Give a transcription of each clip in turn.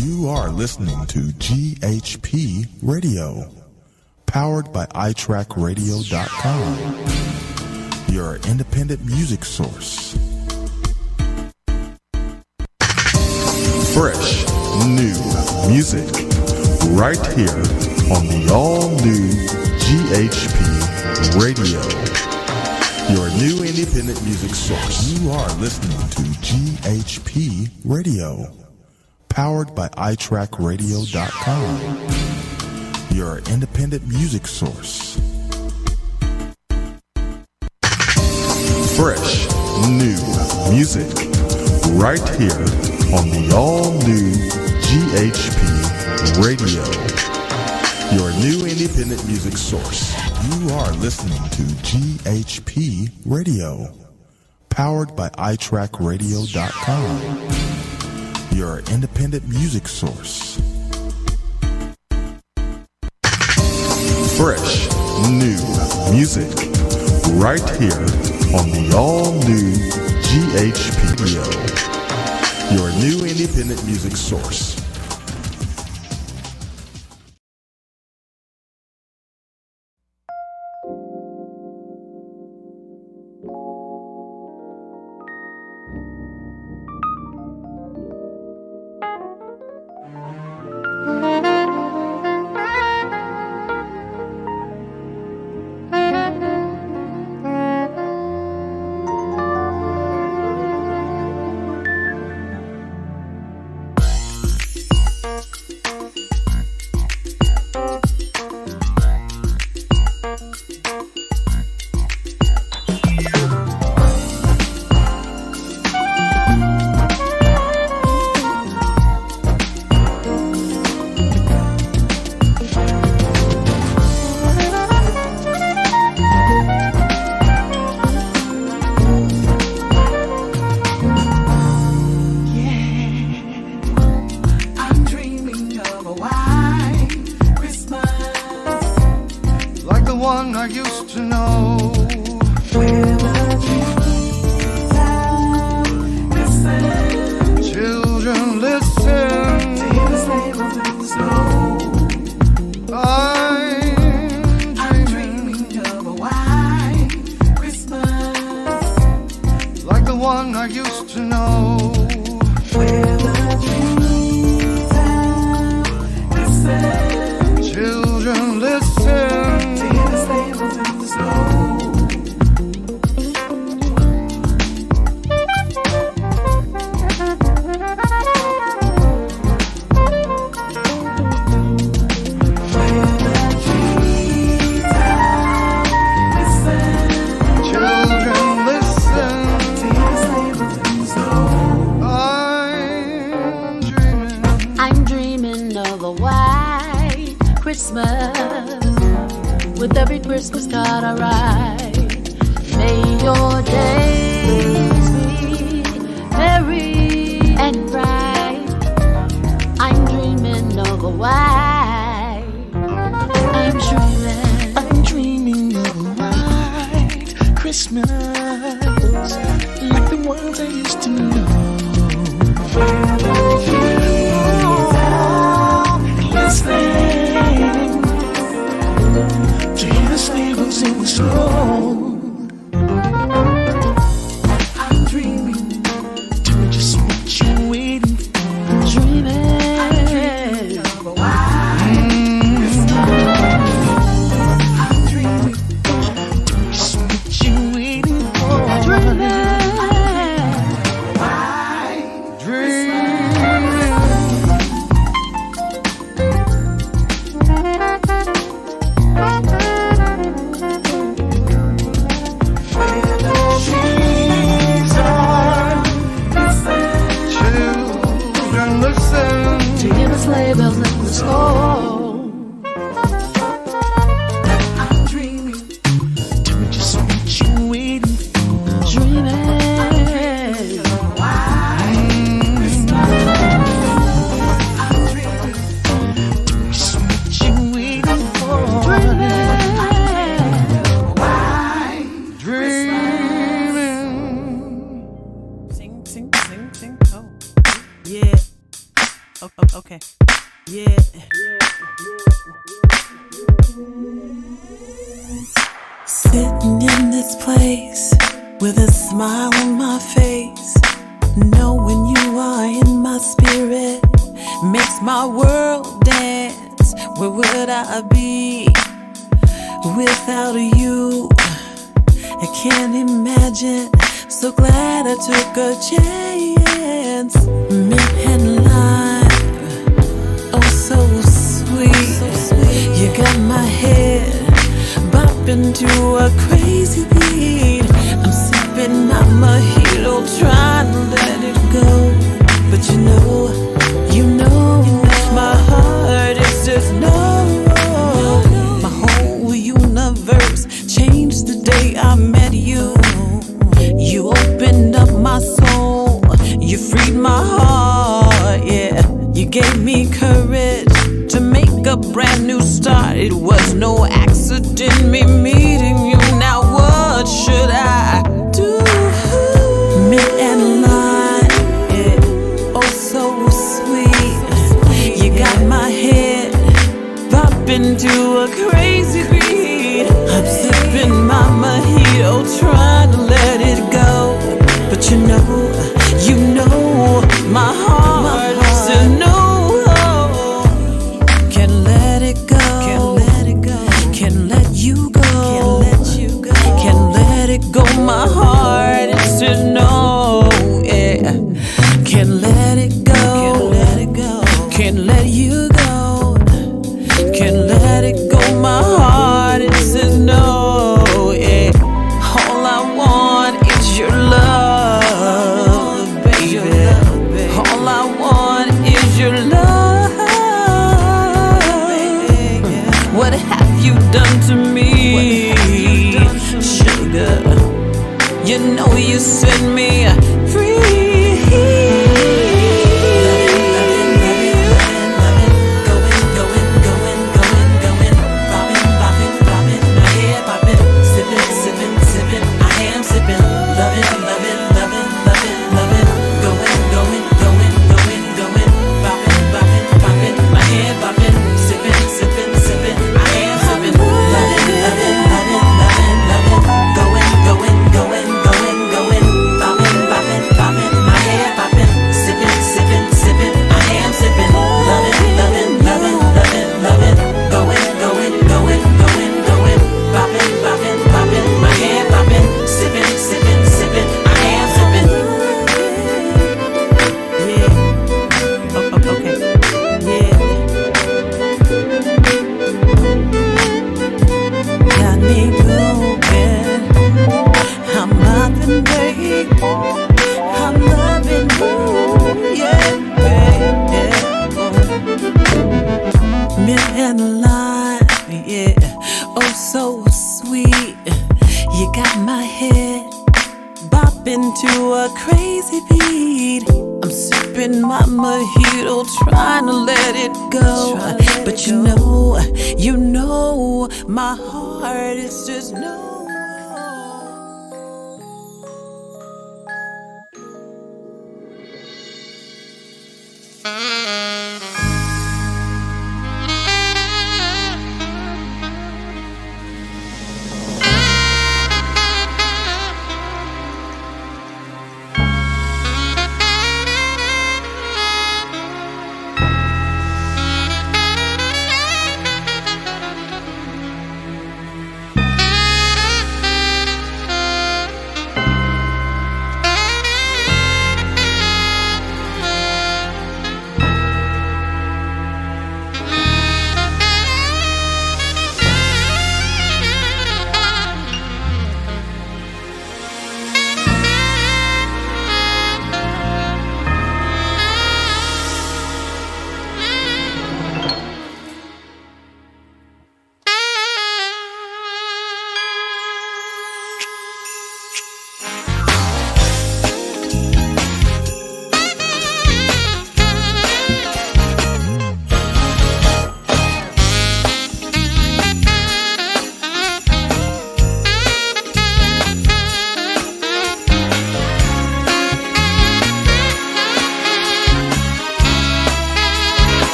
You are listening to GHP Radio, powered by iTrackRadio.com, your independent music source. Fresh, new music, right here on the all-new GHP Radio, your new independent music source. You are listening to GHP Radio, powered by iTrackRadio.com, your independent music source. Fresh, new music, right here on the all-new GHP Radio, your new independent music source. You are listening to GHP Radio, powered by iTrackRadio.com, your independent music source. Fresh, new music, right here on the all-new GHP Radio, your new independent music source. this place with a smile on my face, knowing you are in my spirit makes my world dance. Where would I be without you? I can't imagine. So glad I took a chance. Mint and lime, oh so sweet. You got my head bopping to a crazy beat. I'm sipping my mojito, trying to let it go. But you know, my heart is just no. My whole universe changed the day I met you. You opened up my soul, you freed my heart, yeah. You gave me courage to make a brand new start. It was no accident me meeting you. Now what should I do? Mint and lime, yeah, oh so sweet. You got my head popping to a crazy beat. I'm sipping my mojito, trying to let it go. But you know, my heart says no. Can't let it go, can't let you go, can't let it go. My heart says no, yeah. Can't let it go, can't let you go, can't let it go. My heart says no, yeah. All I want is your love, baby. All I want is your love. What have you done to me, sugar? You know you set me free. To a crazy beat, I'm sipping my mojito, trying to let it go. But you know, my heart is just no.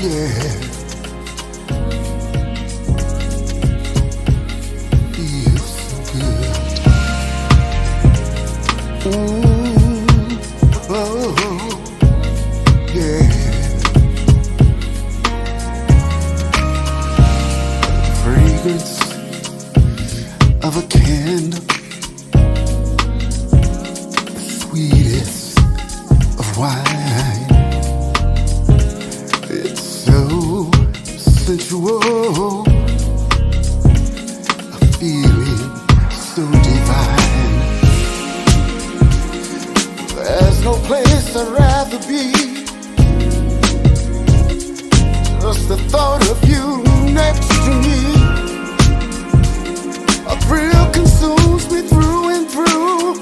Yeah. Feels so good. Ooh, oh, yeah. Fragrance of a candle, the sweetest of wine. It's so sensual, a feeling so divine. There's no place I'd rather be. Just the thought of you next to me. A thrill consumes me through and through.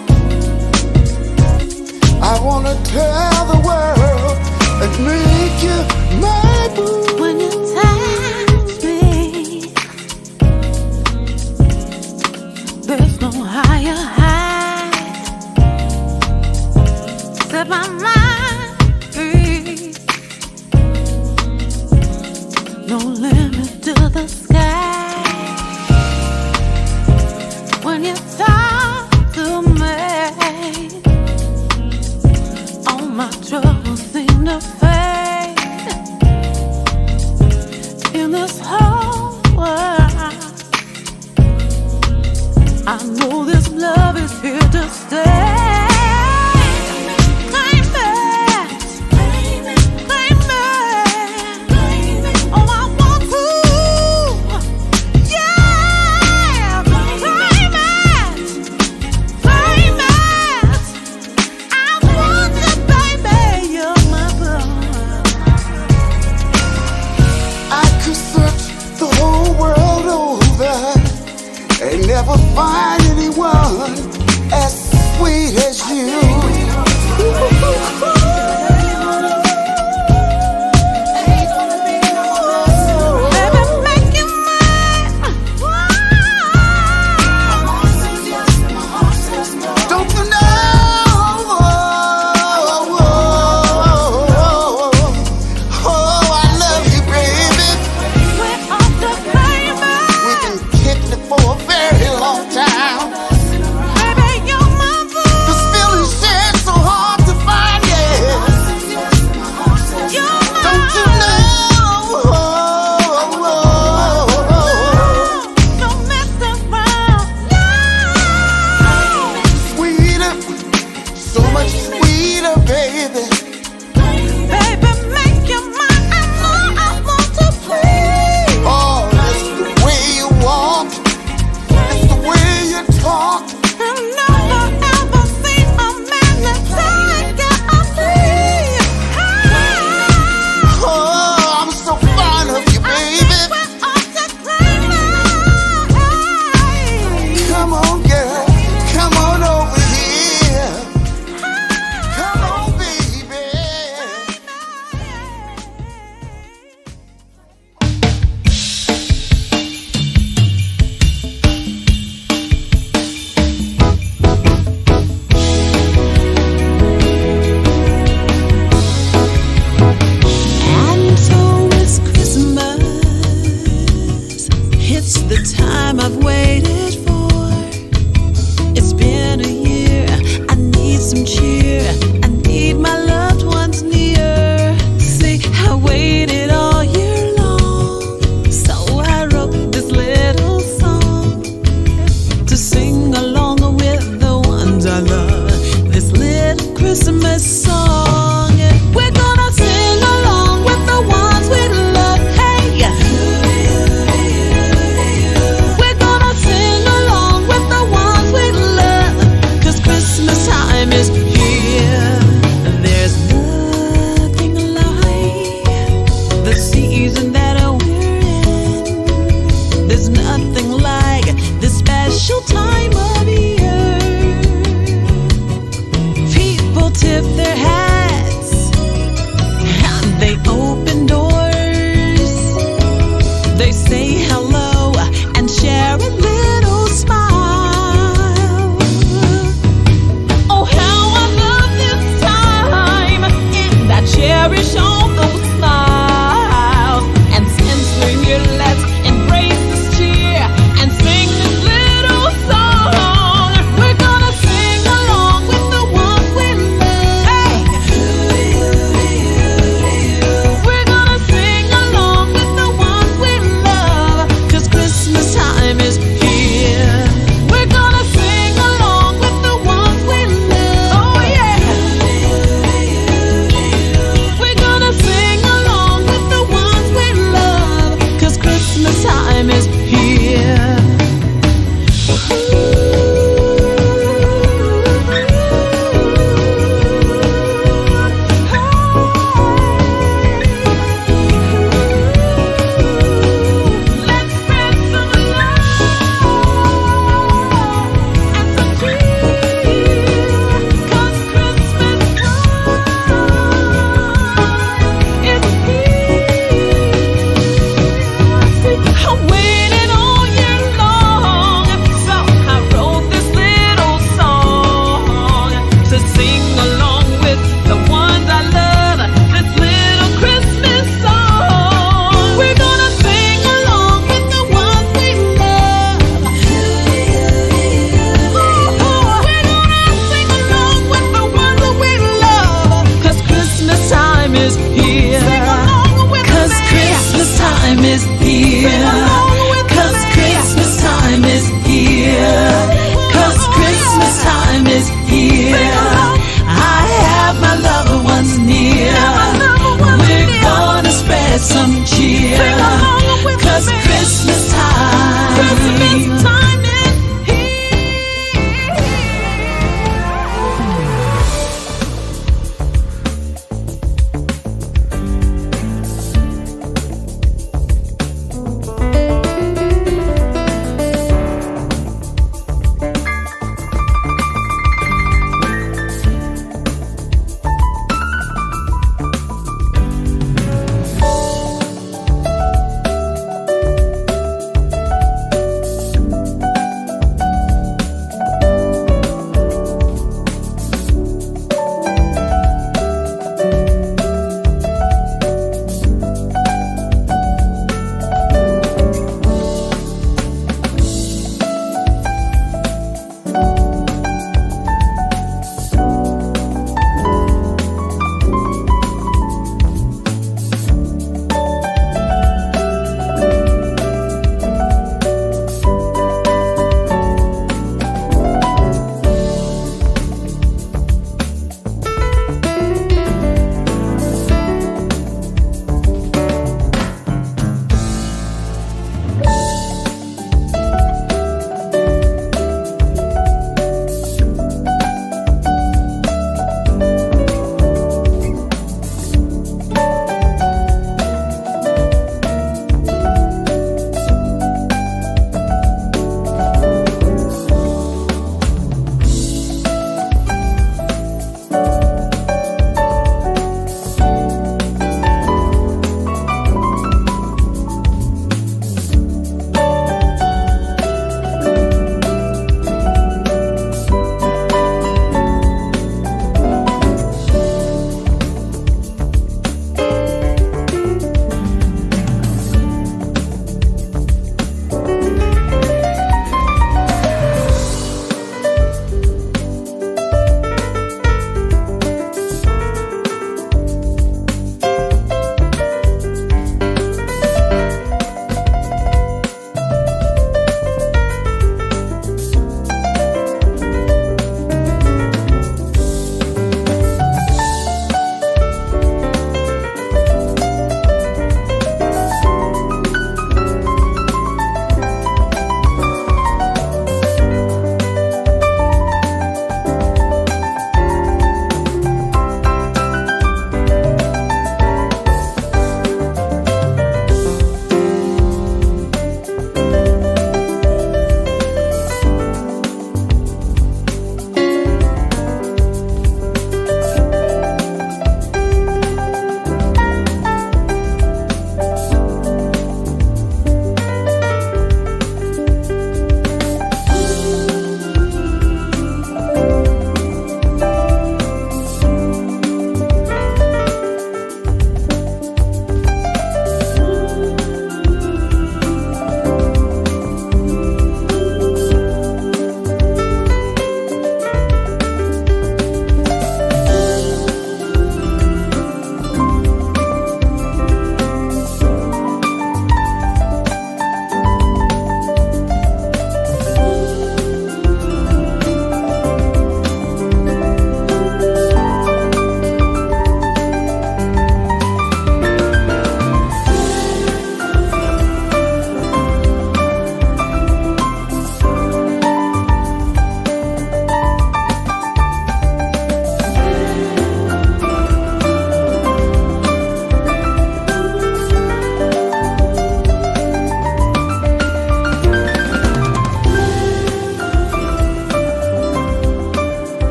I wanna tell the world and make you my boo. When you touch me, there's no higher high. Set my mind free. No limit to the sky. When you talk to me, all my troubles seem to fade. In this whole world, I know this love is here to stay. Claim it, claim it, claim it. Oh, I want to, yeah. Claim it, claim it. I want you, baby. You're my brother. I could search the whole world over and never find anyone as sweet as you. Baby, make you mine. Don't you know? Oh, I love you, baby. We're off the pavement. We've been kicking it for a very long time. Baby, you're my boo. This feeling shared so hard to find, yeah. You're my Don't you know? Don't mess around. No. Sweeter, so much sweeter, baby. Baby, make you mine. I know I want to please. Oh, it's the way you walk, it's the way you talk. I've never ever seen a man that take a please. Oh, I'm so fond of you, baby. We're off the pavement. Come on, girl, come on over here. Come on, baby. And so it's Christmas. It's the time I've waited for. It's been a year. I need some cheer. I need my loved ones near. See, I waited all year long. So I wrote this little song to sing along with the ones I love. This little Christmas song. We're gonna sing along with the ones we love. Hey, we're gonna sing along with the ones we love. 'Cause Christmas time is here. There's nothing like the season that we're in. There's nothing like this special time of year. People tip their hats and they open doors. They say hello and share a little smile. Oh, how I love this time, and I cherish all those smiles.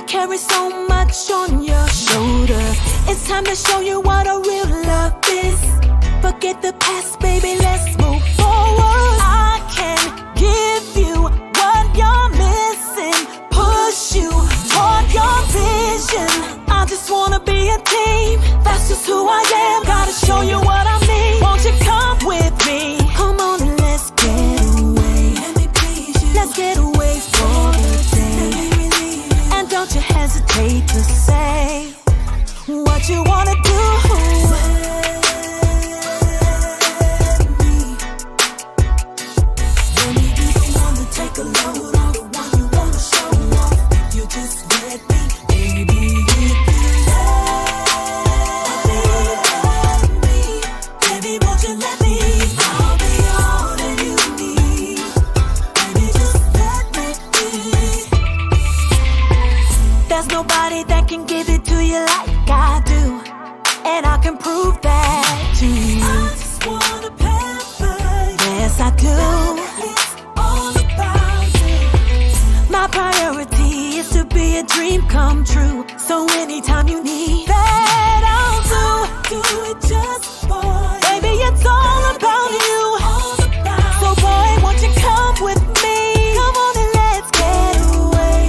Carry so much on your shoulder. It's time to show you what a real love is. Forget the past, baby, let's move forward. I can give you what you're missing, push you toward your vision. I just wanna be a team, that's just who I am. Gotta show you what I mean. Won't you come with me? Come on and let's get away. Let me please you. Let's get away for the day. Don't you hesitate to say what you wanna do. Let me be the one to take a load off what you wanna show off. If you just let me, baby, if you let me, baby, won't you let me? I'll be all that you need. Baby, just let me be. There's nobody that can give it to you like I do, and I can prove that to you. I just wanna pamper you. Yes, I do. It's all about you. My priority is to be a dream come true. So anytime you need that, I'll do it just for you. Baby, it's all about you. So boy, won't you come with me? Come on and let's get away.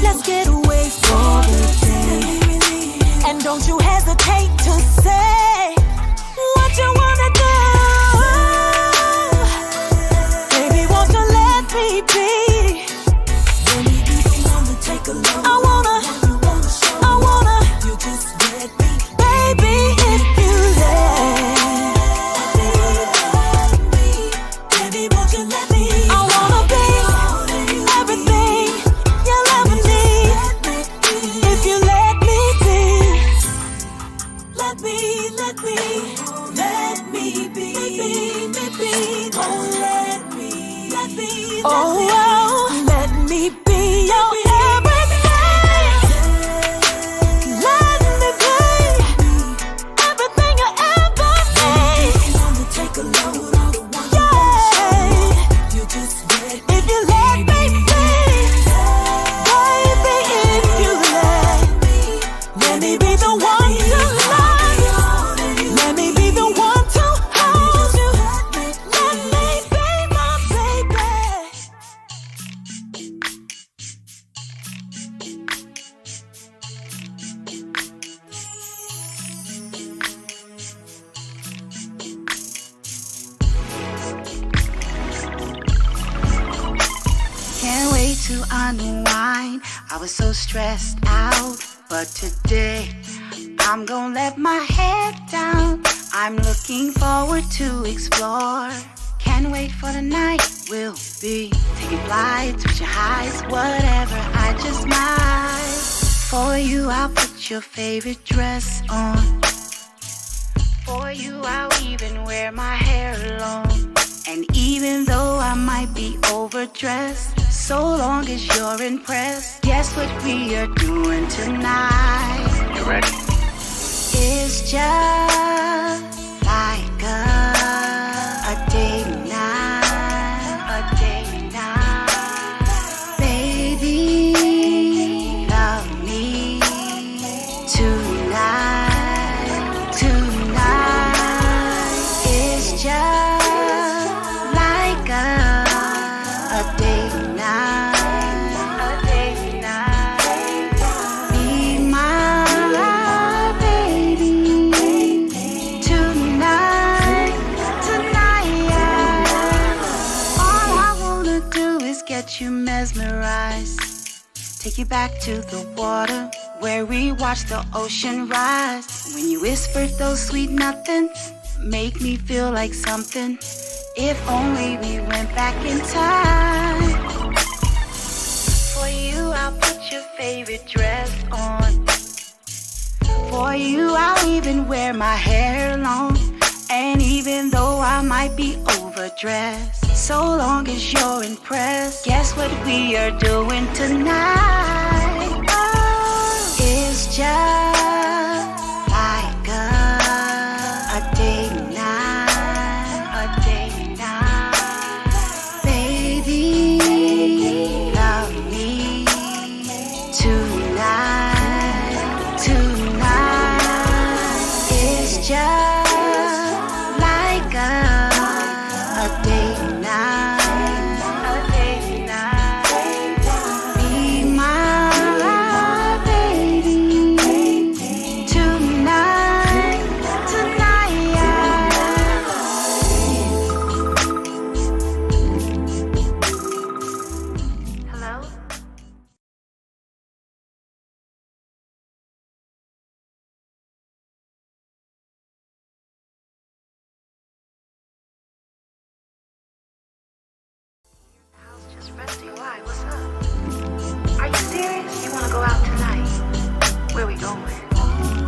Let's get away for the day. And don't you hesitate to say what you wanna do. Baby, won't you let me be? Let me be the one to take a load. I wanna. You just let me. Baby, if you let me. Baby, won't you let me? I wanna be everything you'll ever need. If you let me be, let me be, oh let me, oh, let me be your everything. Let me be everything you ever need. Take a load off one. Yeah, you just if you let me be, baby, if you let me be the one to love. Let me be the one to hold you. Let me be my baby. Can't wait to unwind. I was so stressed out, but today I'm gonna let my head down. I'm looking forward to explore. Can't wait for the night. We'll be taking flights, reaching heights, whatever I just might. For you, I'll put your favorite dress on. For you, I'll even wear my hair long. And even though I might be overdressed, so long as you're impressed, guess what we are doing tonight? You ready? It's just like a date night, baby, love me tonight. It's just like a date night, be my baby tonight. All I wanna do is get you mesmerized, take you back to the water where we watch the ocean rise. When you whispered those sweet nothings, make me feel like something. If only we went back in time. For you, I'll put your favorite dress on. For you, I'll even wear my hair long. And even though I might be overdressed, so long as you're impressed, guess what we are doing tonight? Oh, it's just like a date night, a date night. Baby, love me tonight, tonight. It's just a date night, a date night. Be my baby tonight, tonight. Hello? Just resting. Why? What's up? Are you serious? You want to go out tonight? Where we going?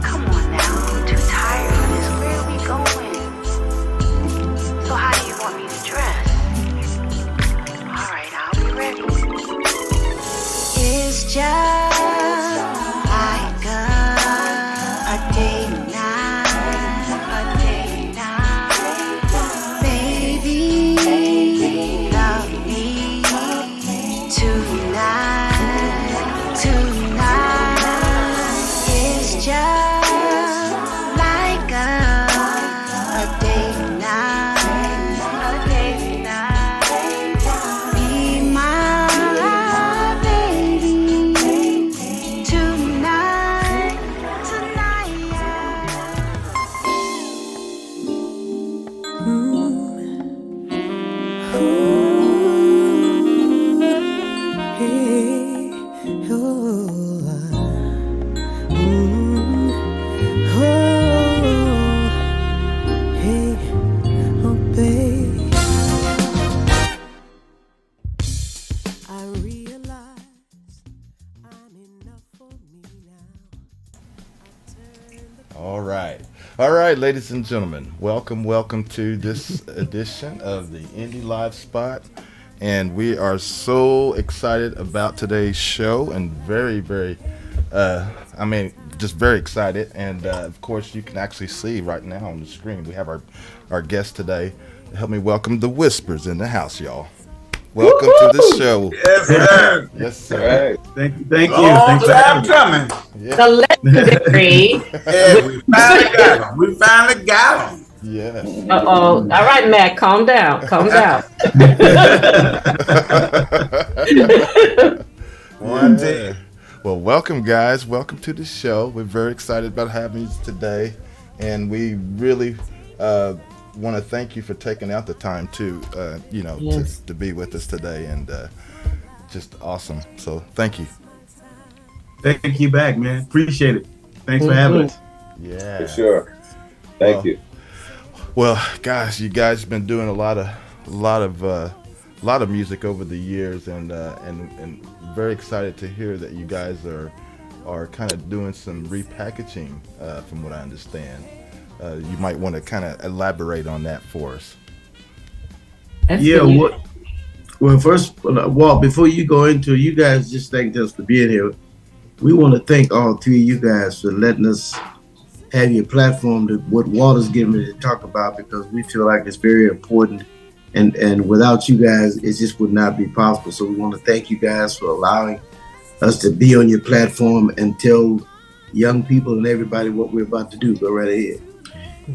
Come on now. I'm too tired for this. Where are we going? So how do you want me to dress? Alright, I'll be ready. It's just like a date night, a date night. Baby, love me tonight, tonight. It's just like a date night, a date night. Be my baby tonight, tonight. Hey, oh, hey, oh, babe. I realize I'm enough for me now. All right, ladies and gentlemen, welcome to this edition of the Indie Live Spot, and we are so excited about today's show, and very, just very excited. And of course, you can actually see right now on the screen we have our guest today. Help me welcome the Whispers in the house, y'all. Welcome to the show. Yes, sir. Yes, sir. Thank you. Thank you. Long Thanks for time having me. coming. Yeah. The legendary. Yeah, we finally got him. We finally got him. Yes. Uh-oh. All right, Matt, calm down. Calm down. One day. Well, welcome, guys. Welcome to the show. We're very excited about having you today, and we really want to thank you for taking out the time to, Yes. to be with us today, and just awesome. So, thank you. Thank you back, man. Appreciate it. Thanks for having us. Yeah. For sure. Thank you. Well, guys, you guys been doing a lot of music over the years, and very excited to hear that you guys are kind of doing some repackaging, from what I understand. You might want to kind of elaborate on that for us. Yeah. Well, first, Walt, before you go into it, you guys just thank us for being here. We want to thank all three of you guys for letting us have your platform to what Walt is giving me to talk about, because we feel like it's very important. And without you guys, it just would not be possible. So we want to thank you guys for allowing us to be on your platform and tell young people and everybody what we're about to do. Go right ahead.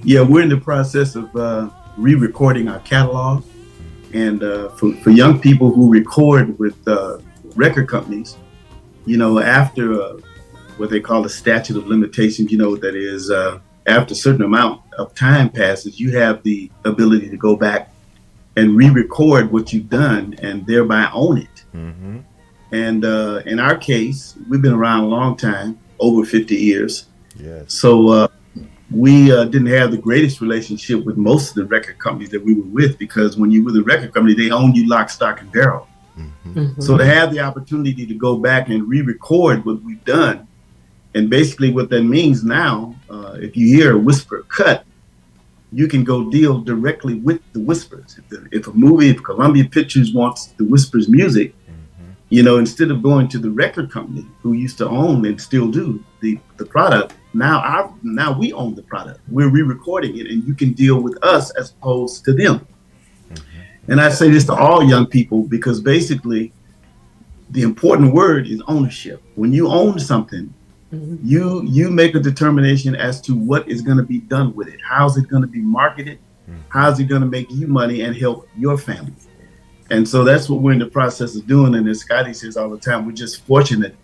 Yeah, we're in the process of re-recording our catalog. And for young people who record with record companies, after what they call the statute of limitations, that is after a certain amount of time passes, you have the ability to go back and re-record what you've done and thereby own it. Mm-hmm. And in our case, we've been around a long time, over 50 years. Yes. So we didn't have the greatest relationship with most of the record companies that we were with, because when you were the record company, they own you lock, stock, and barrel. So to have the opportunity to go back and re-record what we've done, and basically what that means now, if you hear a Whisper cut, you can go deal directly with the Whispers. If Columbia Pictures wants the Whispers music, instead of going to the record company who used to own and still do the product, now we own the product. We're re-recording it, and you can deal with us as opposed to them. And I say this to all young people, because basically the important word is ownership. When you own something, you make a determination as to what is going to be done with it. How's it going to be marketed? How's it going to make you money and help your family? And so that's what we're in the process of doing. And as Scotty says all the time, we're just fortunate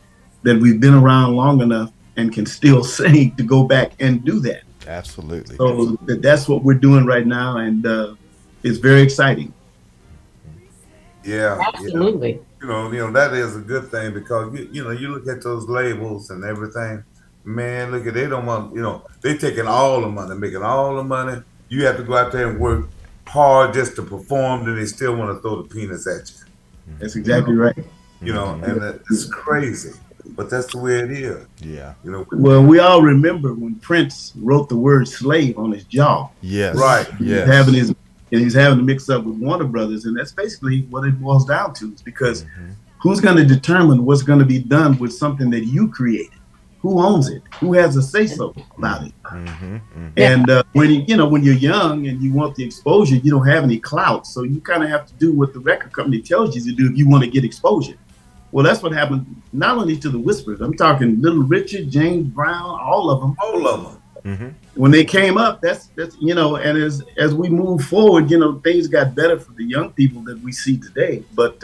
that we've been around long enough and can still sing to go back and do that. Absolutely. So that's what we're doing right now, and it's very exciting. Yeah, Absolutely. That is a good thing, because you look at those labels and everything. Man, look at, they don't want, they taking all the money, making all the money. You have to go out there and work hard just to perform, and they still want to throw the peanuts at you. That's exactly right. And it's crazy, but that's the way it is. Yeah. Well, we all remember when Prince wrote the word slave on his jaw. Yes. Right. Yes. He's having to mix up with Warner Brothers, and that's basically what it boils down to. It's because who's going to determine what's going to be done with something that you created? Who owns it? Who has a say-so about it? And when you're young and you want the exposure, you don't have any clout, so you kind of have to do what the record company tells you to do if you want to get exposure. Well, that's what happened not only to the Whispers. I'm talking Little Richard, James Brown, all of them. When they came up, that's and as we move forward, things got better for the young people that we see today. But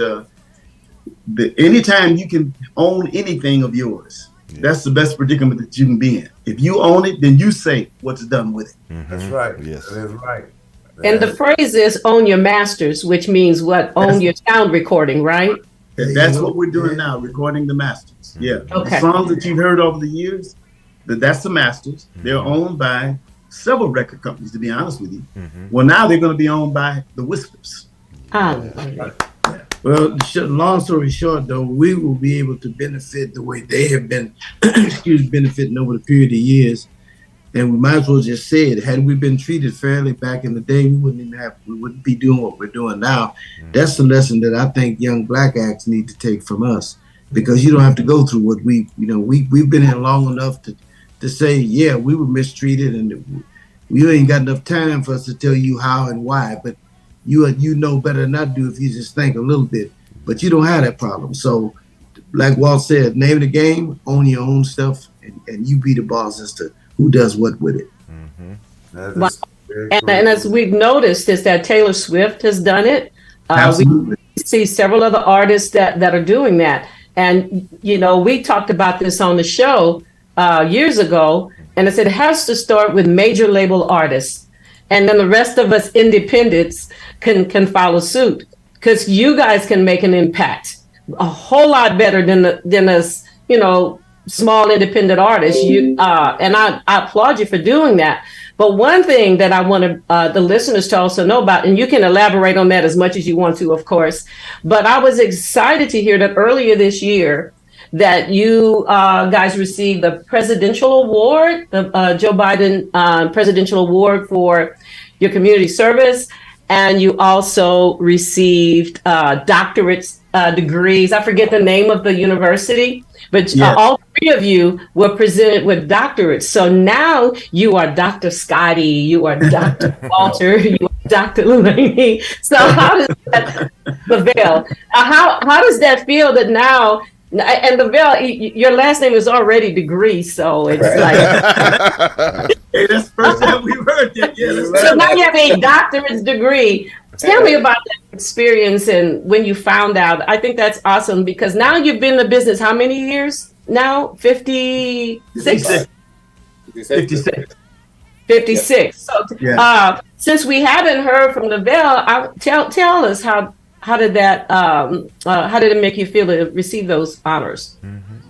anytime you can own anything of yours, that's the best predicament that you can be in. If you own it, then you say what's done with it. That's right. Yes. That's right. And the phrase is own your masters, which means what? Own your sound recording, right? That's what we're doing now, recording the masters. Yeah. Okay. The songs that you've heard over the years, that's the masters. They're owned by several record companies, to be honest with you. Well, now they're going to be owned by the Whispers. Well, long story short, though, we will be able to benefit the way they have been, benefiting over the period of years. And we might as well just say it. Had we been treated fairly back in the day, we wouldn't be doing what we're doing now. That's the lesson that I think young black acts need to take from us, because you don't have to go through what we've been here long enough to say, yeah, we were mistreated, and we ain't got enough time for us to tell you how and why. But you know better than I do if you just think a little bit. But you don't have that problem. So, like Walt said, name of the game, own your own stuff, and you be the boss as to who does what with it. And as we've noticed, is that Taylor Swift has done it. Absolutely. We see several other artists that are doing that. And, we talked about this on the show years ago, and I said it has to start with major label artists. And then the rest of us independents can follow suit, because you guys can make an impact a whole lot better than us, small independent artists. And I applaud you for doing that. But one thing that I want the listeners to also know about, and you can elaborate on that as much as you want to, of course, but I was excited to hear that earlier this year that you guys received the presidential award, the Joe Biden presidential award for your community service. And you also received doctorate degrees. I forget the name of the university, but all three of you were presented with doctorates. So now you are Dr. Scotty, you are Dr. Walter, you are Dr. Laney. So how does that, Lavelle, how does that feel that now, and Lavelle, your last name is already Degree, so it's like... Hey, that's the first time we've heard that. Yeah, so now you have a doctorate's degree. Tell me about that experience and when you found out. I think that's awesome, because now you've been in the business how many years now? 56? 56. So since we haven't heard from Lavelle, tell us how did it make you feel to receive those honors?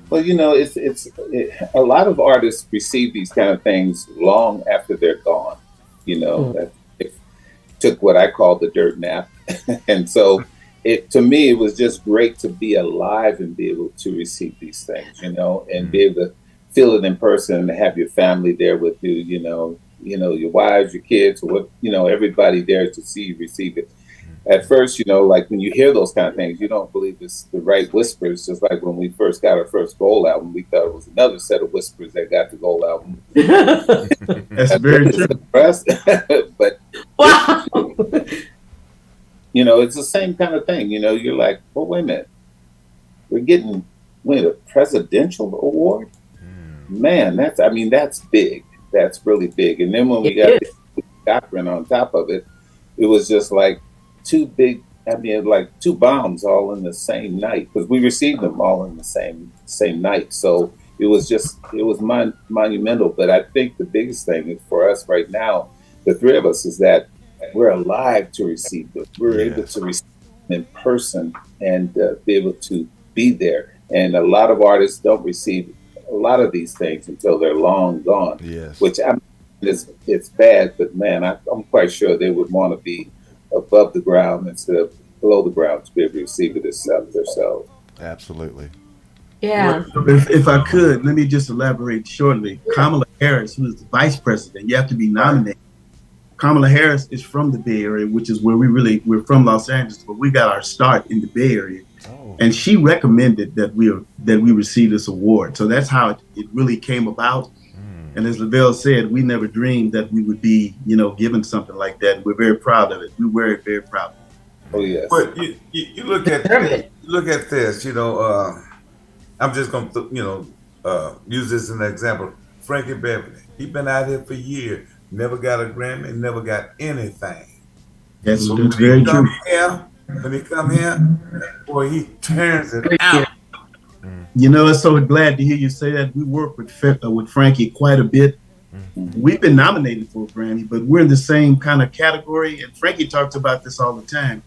Well, a lot of artists receive these kind of things long after they're gone. That they took what I call the dirt nap, and so to me it was just great to be alive and be able to receive these things, and be able to feel it in person and have your family there with you, your wives, your kids, or what, everybody there to see you receive it. At first, like when you hear those kind of things, you don't believe it's the right whispers. Just like when we first got our first gold album, we thought it was another set of whispers that got the gold album. That's very true. But wow. It's the same kind of thing. You're like, well, wait a minute, we're getting a presidential award. Man, that's big. That's really big. And then when we got the doctrine on top of it, it was just like two bombs all in the same night, because we received them all in the same night. So it was monumental. But I think the biggest thing is for us right now, the three of us, is that we're alive to receive it. We're able to receive it in person and be able to be there. And a lot of artists don't receive a lot of these things until they're long gone. Yes. Which it's bad, but man, I'm quite sure they would want to be above the ground instead of below the ground to be able to receive it themselves. Absolutely. Yeah. If I could, let me just elaborate shortly. Kamala Harris, who is the vice president, you have to be nominated. Kamala Harris is from the Bay Area, which is where we're from Los Angeles, but we got our start in the Bay Area. And she recommended that we receive this award. So that's how it really came about. And as Lavelle said, we never dreamed that we would be, given something like that. We're very proud of it. We're very, very proud of it. Oh, yes. But you look at this, I'm just going to, use this as an example. Frankie Beverly, he's been out here for years, never got a Grammy, never got anything. That's very true. When he come here, boy, he turns it out. I'm so glad to hear you say that. We work with Frankie quite a bit. We've been nominated for a Grammy, but we're in the same kind of category. And Frankie talks about this all the time.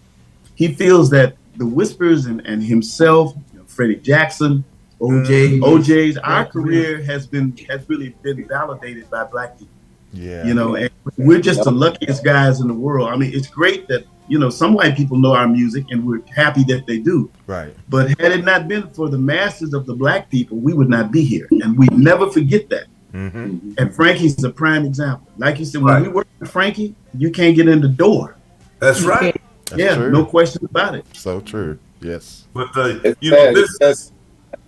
He feels that the Whispers and himself, Freddie Jackson, OJ's, our career has really been validated by Black people. Yeah. And we're just the luckiest guys in the world. I mean, it's great that some white people know our music, and we're happy that they do. Right. But had it not been for the masses of the Black people, we would not be here, and we never forget that. Mm-hmm. And Frankie's a prime example. Like you said, when we work with Frankie, you can't get in the door. That's right. That's true. No question about it. So true. Yes. But I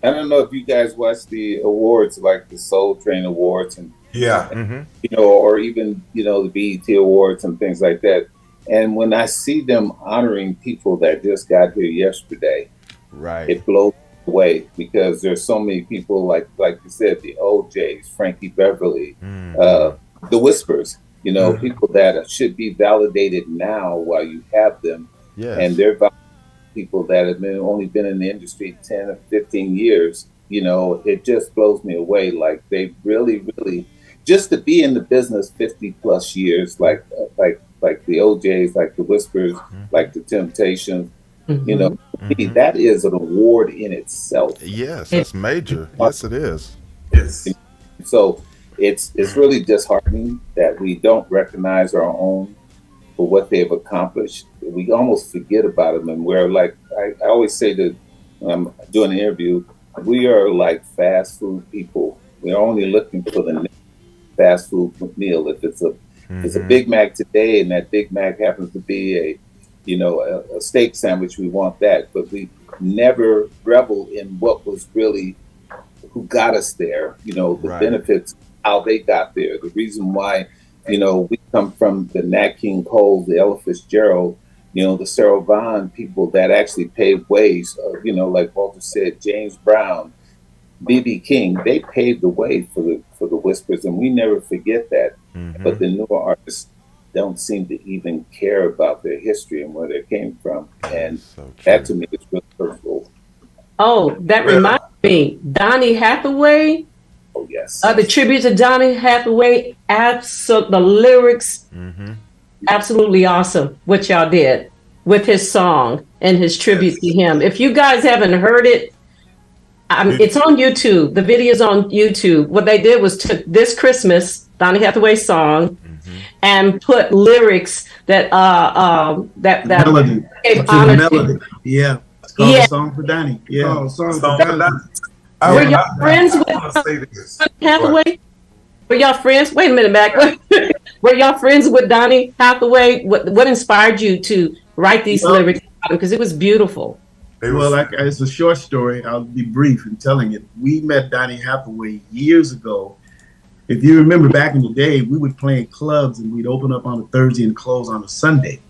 don't know if you guys watch the awards, like the Soul Train Awards, and or even the BET Awards and things like that. And when I see them honoring people that just got here yesterday, right, it blows away, because there's so many people like you said, the OJs, Frankie Beverly, the Whispers, people that should be validated now while you have them. Yes. And they're people that have only been in the industry 10 or 15 years. It just blows me away. Like, they really, really, just to be in the business 50 plus years, like the OJs, like the Whispers, like the Temptations, that is an award in itself. Yes, that's major. Yes, it is. Yes. So it's really disheartening that we don't recognize our own for what they've accomplished. We almost forget about them, and we're like, I always say that when I'm doing an interview, we are like fast food people. We're only looking for the next fast food meal. If it's a Big Mac today, and that Big Mac happens to be a steak sandwich, we want that. But we never revel in what was really, who got us there, the benefits, how they got there, the reason why, we come from the Nat King Cole, the Ella Fitzgerald, the Sarah Vaughan people that actually paved ways, like Walter said, James Brown, B.B. King, they paved the way for the Whispers, and we never forget that. But the newer artists don't seem to even care about their history and where they came from, and that to me is really hurtful. Oh, that reminds me, Donny Hathaway. Oh yes. The tribute to Donny Hathaway, the lyrics, absolutely awesome. What y'all did with his song and his tribute to him. If you guys haven't heard it, It's on YouTube. The video's on YouTube. What they did was took this Christmas Donny Hathaway song and put lyrics that melody. gave To honor the melody. to. Yeah. It's called Yeah. A Song for Donny. Yeah. Oh, song Song for for Donny. Donny. Were y'all friends with I want to say this. Donny Hathaway? Were y'all friends? Wait a minute, Mac. Were y'all friends with Donny Hathaway? What inspired you to write these lyrics? Because it was beautiful. Well, it's a short story. I'll be brief in telling it. We met Donny Hathaway years ago. If you remember back in the day, we would play in clubs and we'd open up on a Thursday and close on a Sunday.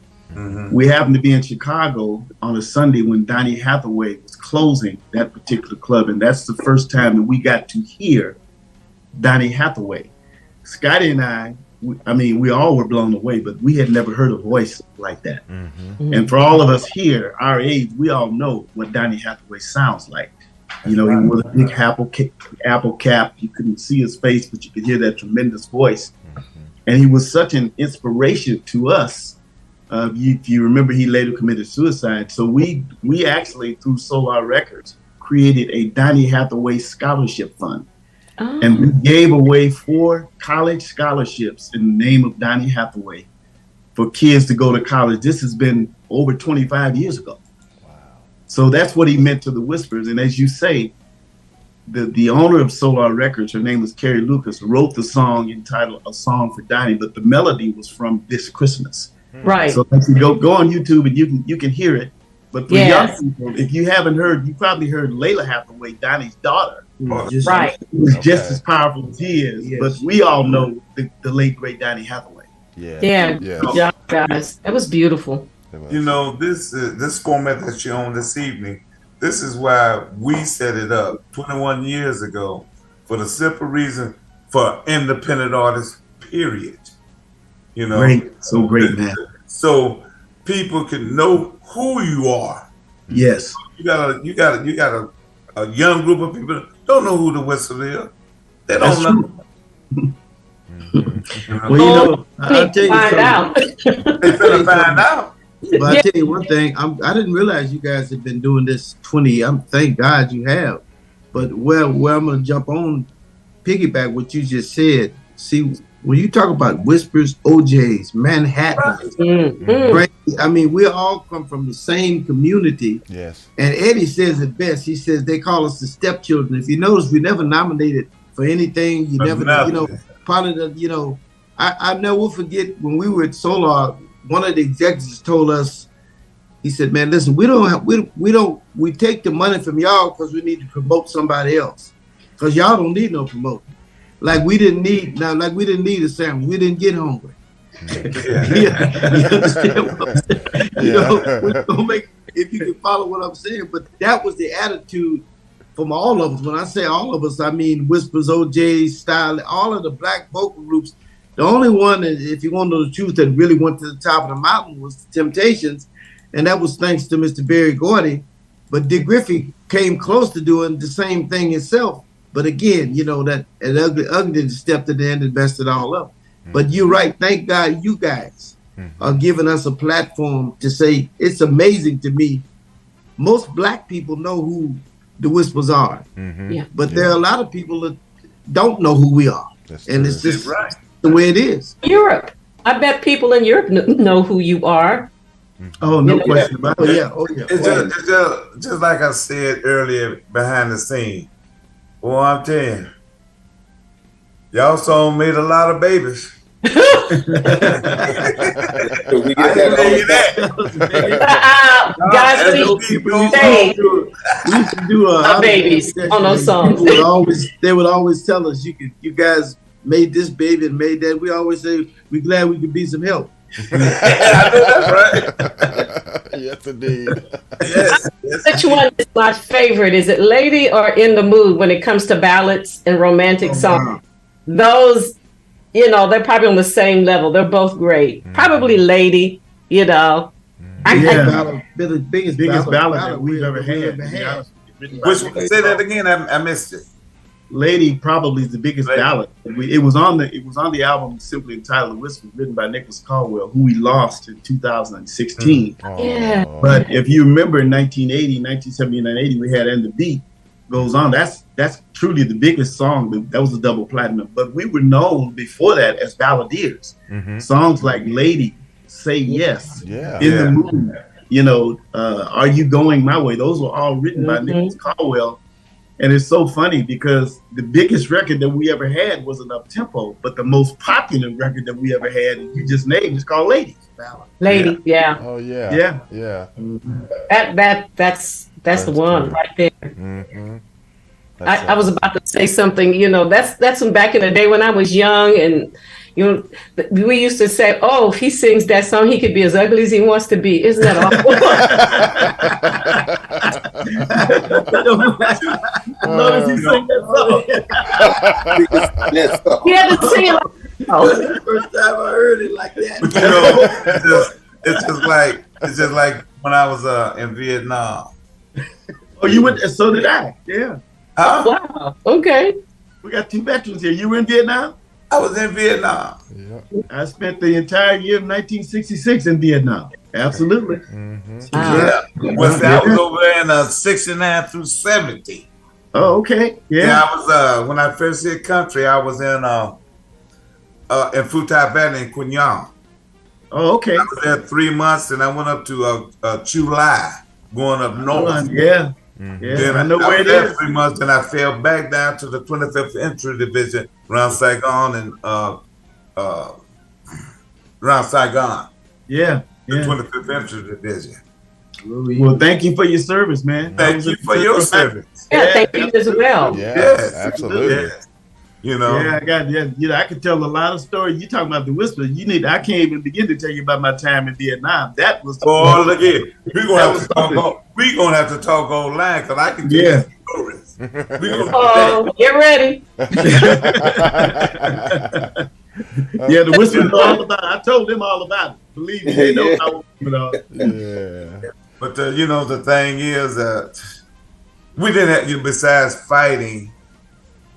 We happened to be in Chicago on a Sunday when Donny Hathaway was closing that particular club. And that's the first time that we got to hear Donny Hathaway. Scotty and we all were blown away, but we had never heard a voice like that. And for all of us here, our age, we all know what Donny Hathaway sounds like. You know, he wore a big apple cap. You couldn't see his face, but you could hear that tremendous voice. And he was such an inspiration to us. If you remember, he later committed suicide. So we actually, through Solar Records, created a Donny Hathaway Scholarship Fund. And we gave away 4 college scholarships in the name of Donny Hathaway for kids to go to college. This has been over 25 years ago. Wow. So that's what he meant to the Whispers. And as you say, the owner of Solar Records, her name was Carrie Lucas, wrote the song entitled A Song for Donny, but the melody was from This Christmas. Right. So if you go on YouTube and you can hear it. But for young people, if you haven't heard, you probably heard Layla Hathaway, Donny's daughter. Right. It was just as powerful as he is. Yes. But we all know the late, great Donny Hathaway. Yeah, guys. That was beautiful. You know, this format that you're on this evening, this is why we set it up 21 years ago for the simple reason for independent artists, period. You know, great, so great, man. So people can know who you are. Yes. You got a young group of people that don't know who the Whistle is. They don't know. Well, you know, I'll tell you find out. They finna find out. But I'll tell you one thing, I didn't realize you guys have been doing this 20. Thank God you have. But where I'm going to jump on, piggyback what you just said. See, when you talk about Whispers, OJs, Manhattan, right? I mean, we all come from the same community. Yes. And Eddie says it best. He says they call us the stepchildren. If you notice, we never nominated for anything. You never, part of the, I never forget when we were at Solar, one of the executives told us, he said, man, listen, we take the money from y'all because we need to promote somebody else. Because y'all don't need no promoting. Like we didn't need a sandwich. We didn't get hungry. You understand what I'm saying? We're gonna make, if you can follow what I'm saying. But that was the attitude from all of us. When I say all of us, I mean Whispers, OJ, Style, all of the black vocal groups. The only one, if you want to know the truth, that really went to the top of the mountain was the Temptations, and that was thanks to Mr. Berry Gordy. But Dick Griffey came close to doing the same thing himself. But again, that Ugly stepped to the end and messed it all up. But you're right. Thank God you guys are giving us a platform to say, it's amazing to me. Most black people know who the Whispers are. But there are a lot of people that don't know who we are. And it's just the way it is. Europe. I bet people in Europe know who you are. Oh, no question about it. It's just like I said earlier behind the scene. Well, I'm telling you, y'all song made a lot of babies. We get that. Guys, we used to do our babies on those songs. They would always tell us, you guys made this baby and made that. We always say, we're glad we could be some help. I know that's right. Yes, indeed. Yes. Which one is my favorite? Is it Lady or In the Mood when it comes to ballads and romantic songs? Those, they're probably on the same level. They're both great. Probably Lady, The biggest ballad that we've ever had. Say that again. I missed it. Lady probably is the biggest ballad. It was on the album simply entitled "Whisper," written by Nicholas Caldwell, who we lost in 2016. Yeah. But if you remember in 1980, 1979, 80, we had "And the Beat," goes on. That's truly the biggest song. That was a double platinum. But we were known before that as balladeers. Songs like "Lady," "Say Yes," "In the Mood," "Are You Going My Way?" Those were all written by Nicholas Caldwell. And it's so funny because the biggest record that we ever had was an up-tempo, but the most popular record that we ever had, and you just named, is called "Lady." Lady, yeah. Oh yeah. That's the one right there. I was about to say something. That's from back in the day when I was young, and we used to say, "Oh, if he sings that song, he could be as ugly as he wants to be." Isn't that awful? Notice he sang that song. He had to sing it. First time I heard it like that. It's just like when I was in Vietnam. Oh, you went? So did I. Yeah. Wow. Okay. We got two veterans here. You were in Vietnam? I was in Vietnam. I spent the entire year of 1966 in Vietnam. Absolutely. I was over there in 69 through 70. Oh, okay. Yeah. I was when I first hit country, I was in Phu Thai Valley in Quy Nhon. Oh, okay. I was there 3 months, and I went up to Chu Lai, going up north. Yeah. Then I know where it there is. 3 months, and I fell back down to the 25th Infantry Division around Saigon and around Saigon. Yeah. The 25th Infantry Division. Well, thank you for your service, man. Thank you for your service. Yeah, thank you as well. Yes, absolutely. Yeah, I could tell a lot of stories. You talking about the whisper? I can't even begin to tell you about my time in Vietnam. That was. Oh, look here. We're gonna have to talk online because I can tell you stories. Get ready. The whisper know all about it. I told them all about it. Believe me, they know how. But the thing is that we didn't have, besides fighting.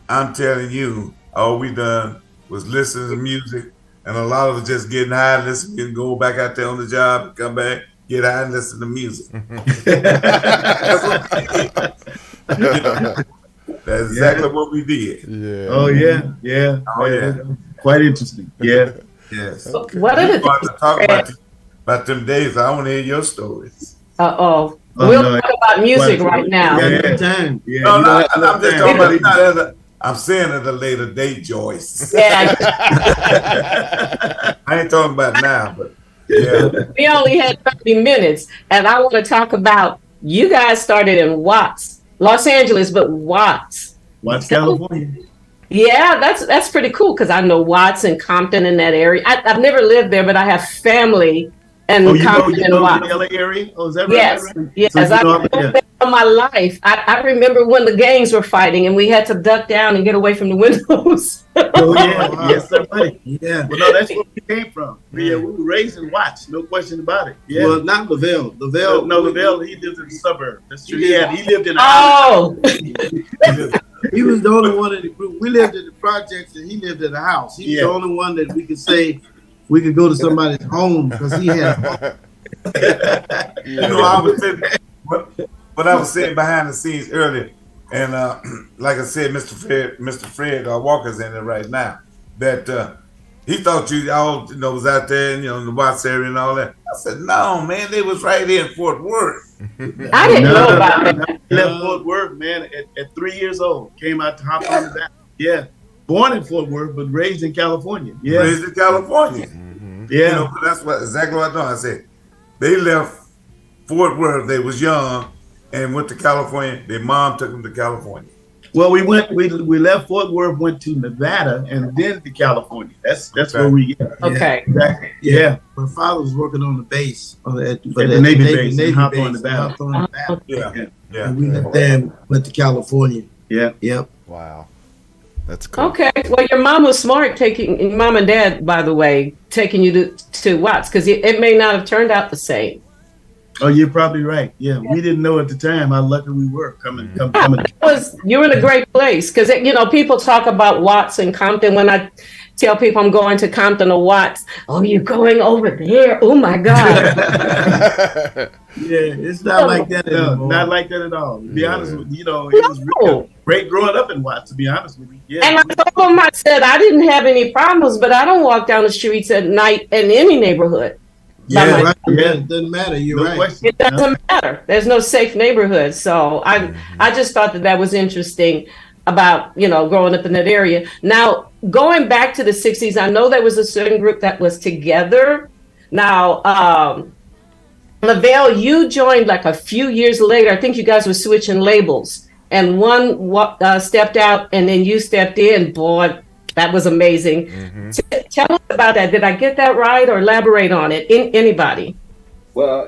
I'm telling you, all we done was listen to music, and a lot of us just getting high, listen, and go back out there on the job, and come back, get high, and listen to music. That's exactly what we did. Yeah. Oh yeah. Oh yeah. Quite interesting. Yeah. Yes. What are the talk about them days? I want to hear your stories. We'll talk about music right now. Time. No, I'm just talking about. I'm saying at a later date, Joyce. Yeah. I ain't talking about now, but yeah. We only had 30 minutes, and I want to talk about you guys started in Watts, Los Angeles, but Watts, California. Yeah, that's pretty cool because I know Watts and Compton in that area. I've never lived there, but I have family and Compton and Watts. The LA area? Oh, is that yes, right? Yes, So I've lived there all my life. I remember when the gangs were fighting and we had to duck down and get away from the windows. Oh yeah, yes, sir, buddy. Yeah. Well, no, that's where we came from. Yeah, we were raised in Watts, no question about it. Yeah. Well, not Lavelle. Lavelle, he lived in the suburb. That's true. Yeah, he lived in. He was the only one we lived in the projects, and he lived in the house. He was the only one that we could say we could go to somebody's home because he had. I was saying, what I was saying behind the scenes earlier, and like I said, Mr. Fred Walker's in it right now. That he thought you all was out there, in the Watts area and all that. I said, no, man, they was right here in Fort Worth. I didn't know about that. Left Fort Worth, man, at 3 years old. Came out to hop on the back. Yeah. Born in Fort Worth, but raised in California. Yeah. Raised in California. Mm-hmm. Yeah. That's exactly what I thought. I said, they left Fort Worth, they was young, and went to California. Their mom took them to California. Well, we left Fort Worth, went to Nevada, and then to California. That's where we get. Okay. Exactly. Yeah. My father was working on the base at the Navy base. Navy base. On the back. Yeah. And we left there and went to California. Yeah. Yep. Wow. That's cool. Okay. Well, your mom was smart mom and dad, by the way, taking you to Watts because it may not have turned out the same. Oh, you're probably right. Yeah, we didn't know at the time how lucky we were coming. You're in a great place because people talk about Watts and Compton. tell people I'm going to Compton or Watts. Oh, you're going over there? Oh my God! Yeah, it's not like that anymore. Not like that at all. To be honest with you, it was really great growing up in Watts. To be honest with you, yeah. And I told them, I said I didn't have any problems, but I don't walk down the streets at night in any neighborhood. Yeah, right. Yeah, it doesn't matter. You're right. Question. It doesn't matter. There's no safe neighborhood. So I just thought that was interesting about, growing up in that area. Now, going back to the 60s, I know there was a certain group that was together. Now, Lavelle, you joined like a few years later. I think you guys were switching labels, and one stepped out and then you stepped in. Boy, that was amazing. Tell us about that. Did I get that right, or elaborate on it? Anybody? Well,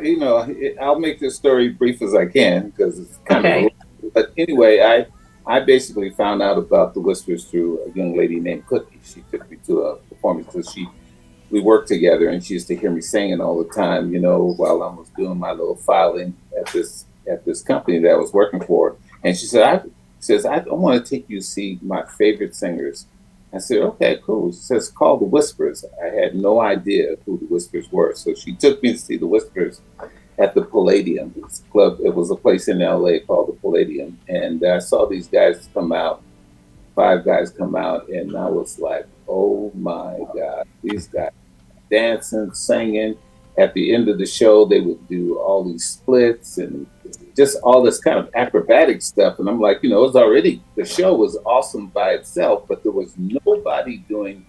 I'll make this story brief as I can because it's kind of. But anyway, I basically found out about the Whispers through a young lady named Cookie. She took me to a performance because we worked together, and she used to hear me singing all the time. While I was doing my little filing at this company that I was working for, and she said, I want to take you to see my favorite singers. I said, okay, cool. She says, call the Whispers. I had no idea who the Whispers were. So she took me to see the Whispers at the Palladium. It was a place in LA called the Palladium. And I saw these guys come out, 5 guys come out, and I was like, oh my God, these guys dancing, singing. At the end of the show, they would do all these splits and just all this kind of acrobatic stuff. And I'm like, the show was awesome by itself, but there was nobody doing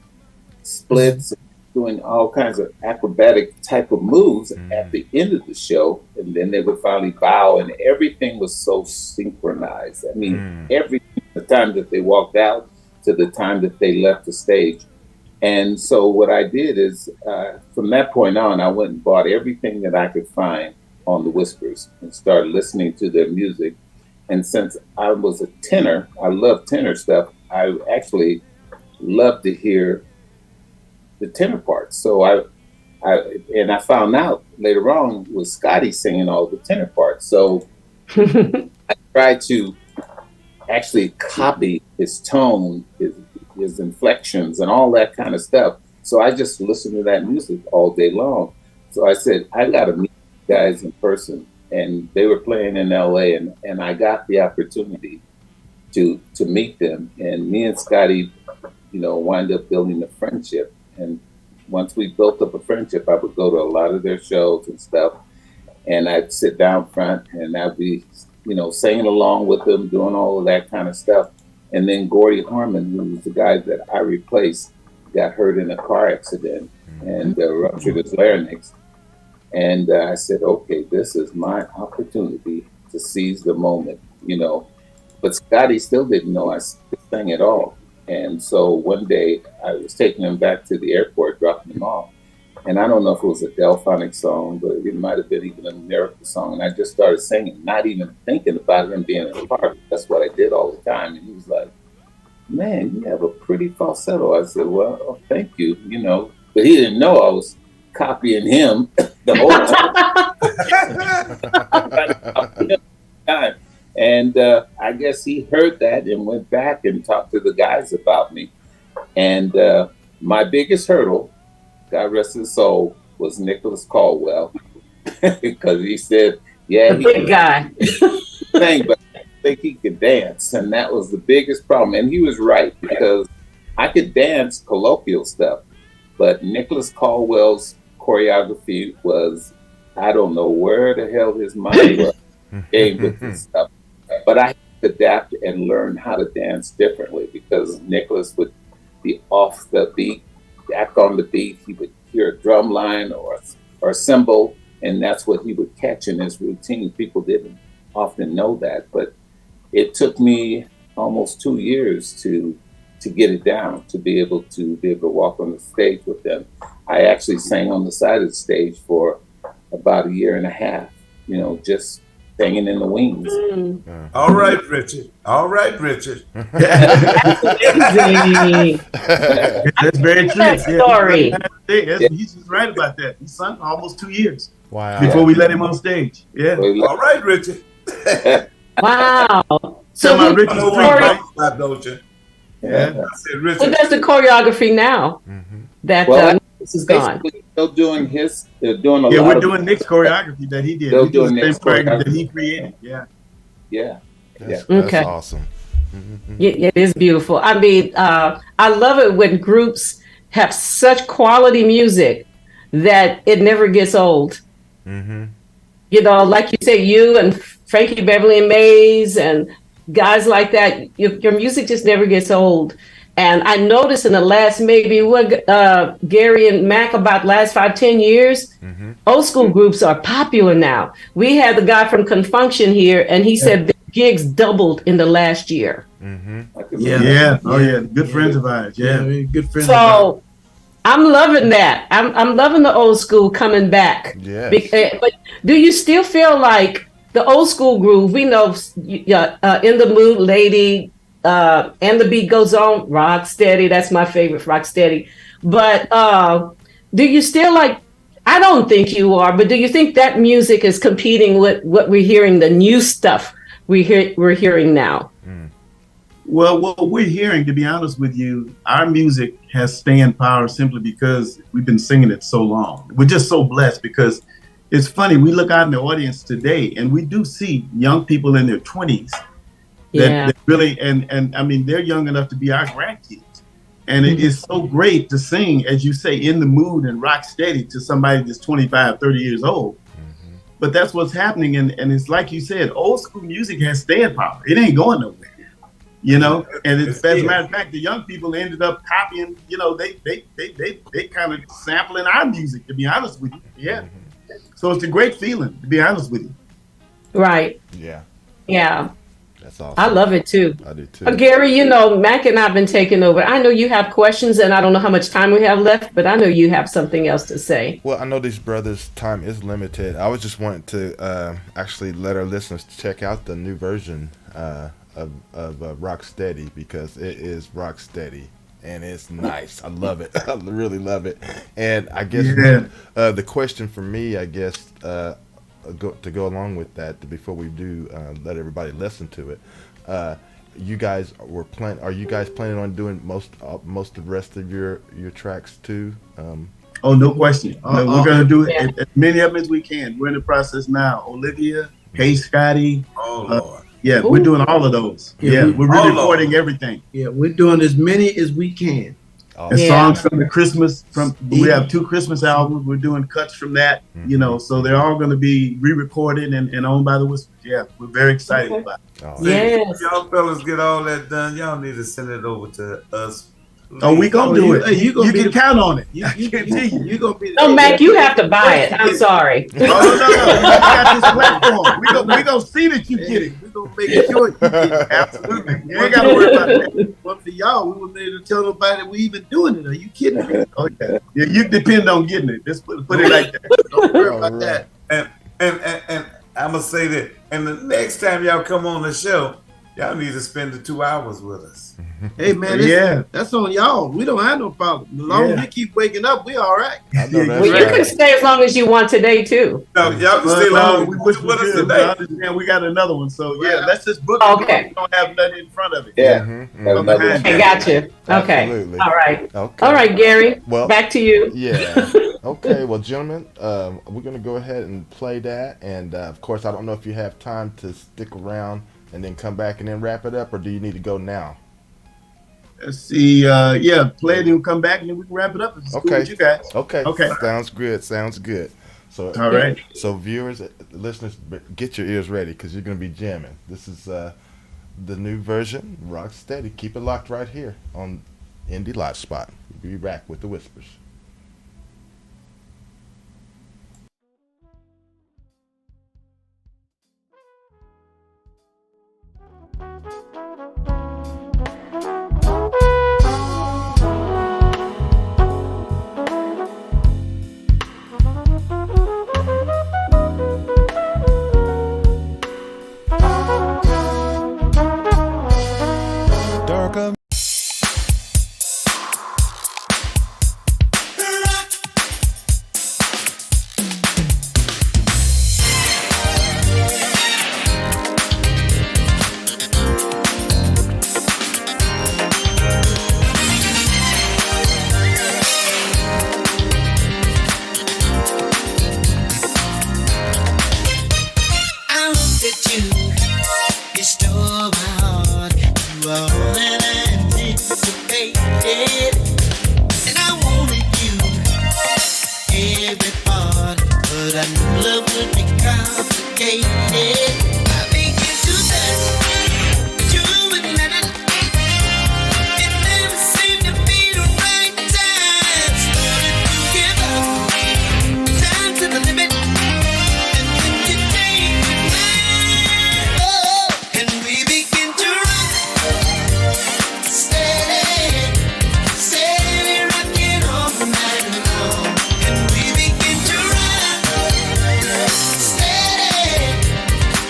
splits, doing all kinds of acrobatic type of moves at the end of the show. And then they would finally bow, and everything was so synchronized. I mean, everything, the time that they walked out to the time that they left the stage. And so what I did is, from that point on, I went and bought everything that I could find on the Whispers and started listening to their music. And since I was a tenor, I love tenor stuff. I actually love to hear the tenor parts. So I found out later on was Scotty singing all the tenor parts. So I tried to actually copy his tone, his inflections and all that kind of stuff. So I just listened to that music all day long. So I said, I got to meet you guys in person. And they were playing in LA, and I got the opportunity to meet them. And me and Scotty, wind up building a friendship. And once we built up a friendship, I would go to a lot of their shows and stuff. And I'd sit down front and I'd be, singing along with them, doing all of that kind of stuff. And then Gordy Harmon, who was the guy that I replaced, got hurt in a car accident and ruptured his larynx. And I said, okay, this is my opportunity to seize the moment, But Scotty still didn't know I could sing at all. And so one day I was taking him back to the airport, dropping him off. And I don't know if it was a Delphonic song, but it might have been even a miracle song. And I just started singing, not even thinking about him being in a part. That's what I did all the time. And he was like, man, you have a pretty falsetto. I said, well, thank you, But he didn't know I was copying him the whole time. And I guess he heard that and went back and talked to the guys about me. And my biggest hurdle, God rest his soul, was Nicholas Caldwell. Because he said, yeah, he big guy. Sing, but I think he could dance. And that was the biggest problem. And he was right, because I could dance colloquial stuff. But Nicholas Caldwell's choreography was, I don't know where the hell his mind was game with this stuff. But I had to adapt and learn how to dance differently, because Nicholas would be off the beat, back on the beat. He would hear a drum line or a cymbal, and that's what he would catch in his routine. People didn't often know that, but it took me almost 2 years to get it down, to be able to walk on the stage with them. I actually sang on the side of the stage for about 1.5 years, just singing in the wings. All right, Richard. That's very true. That story. He's right about that. He sung almost 2 years. Wow. Before we let him on stage. Yeah. All right, Richard. Wow. So my Richard don't you? Yeah. Who does the choreography now? That this is gone. Still doing they're doing a lot. Yeah, we're doing Nick's choreography that he did. They're We're doing doing the same Nick's choreography that choreography. he created. Yeah. Yeah. That's Okay. awesome. It is beautiful. I mean, I love it when groups have such quality music that it never gets old. You know, like you say, you and Frankie Beverly and Mays and guys like that, your music just never gets old. And I noticed in the last maybe Gary and Mac about last 5-10 years, old school groups are popular now. We had the guy from Confunction here, and he said the gigs doubled in the last year. Yeah. Oh yeah. Good friends of ours. Yeah. Good friends. So I'm loving that. I'm loving the old school coming back. Yes. But do you still feel like the old school groove? We know In the Mood, Lady, and the Beat Goes On, Rock Steady. That's my favorite, Rock Steady. But do you still like? I don't think you are, but do you think that music is competing with what we're hearing, the new stuff we're hearing now? Well, what we're hearing, to be honest with you, our music has staying power simply because we've been singing it so long. We're just so blessed because it's funny. We look out in the audience today and we do see young people in their 20s that really, and I mean, they're young enough to be our grandkids. And it is so great to sing, as you say, In the Mood and Rock Steady to somebody that's 25, 30 years old. But that's what's happening. And it's like you said, old school music has staying power. It ain't going nowhere. You know, and as a matter of fact, the young people ended up copying, you know, they kind of sampling our music, to be honest with you. Yeah. So it's a great feeling, to be honest with you. Right. Yeah. Yeah. That's awesome. I love it too. I do too. Gary, you know, Mac and I've been taking over. I know you have questions and I don't know how much time we have left, but I know you have something else to say. Well, I know these brothers' time is limited. I was just wanting to actually let our listeners check out the new version of Rock Steady, because it is rock steady and it's nice. I love it. I really love it. And I guess the question for me, I guess, to go along with that, before we do let everybody listen to it, you guys are you guys planning on doing most of the rest of your tracks too? Oh, no question. We're going to do as many of them as we can. We're in the process now. Olivia, Hey Scotty. Oh Lord. Yeah, we're doing all of those. Yeah, we're really recording everything. Yeah, we're doing as many as we can. And songs from the Christmas, we have 2 Christmas albums. We're doing cuts from that, you know, so they're all going to be re-recorded and owned by the Whispers. Yeah, we're very excited about it. If y'all fellas get all that done, y'all need to send it over to us. Oh, we gonna do it. You can count on it. You gonna be. No, Mac, you have to buy it. I'm sorry. Oh no, we got this platform. We gonna see that you get it. We gonna make sure you get it. Absolutely. You ain't gotta worry about that. But for y'all, we wouldn't be able to tell nobody we even doing it. Are you kidding me? Oh yeah. Yeah, you depend on getting it. Let's put it like that. Don't worry about that. And I'm gonna say that. And the next time y'all come on the show, y'all need to spend the 2 hours with us. Hey man, that's on y'all. We don't have no problem. As long as we keep waking up, we all right. Well, you can stay as long as you want today too. No, y'all can stay long. We with us today. And we got another one. So let's just book it. Okay. We don't have nothing in front of it. Yeah. I got you. Okay. Absolutely. All right. Okay. All right, Gary. Well, back to you. Yeah. Okay. Well, gentlemen, we're gonna go ahead and play that, and of course, I don't know if you have time to stick around and then come back and then wrap it up, or do you need to go now? Let's see. Play it and come back and then we can wrap it up. It's cool with you guys. Okay. Sounds good. So all right. So viewers, listeners, get your ears ready because you're going to be jamming. This is the new version, Rock Steady. Keep it locked right here on Indie Live Spot. We'll be back with the Whispers. at you. You stole my heart. You were all that I anticipated. And I wanted you, every part. But I knew love would be complicated. I began to touch, but you wouldn't let it. It never seemed to be the right time. Started to give up, time to the limit. And then you changed your mind. Oh, and we began to rock, steady, steady rocking all night long. And we began to rock, steady,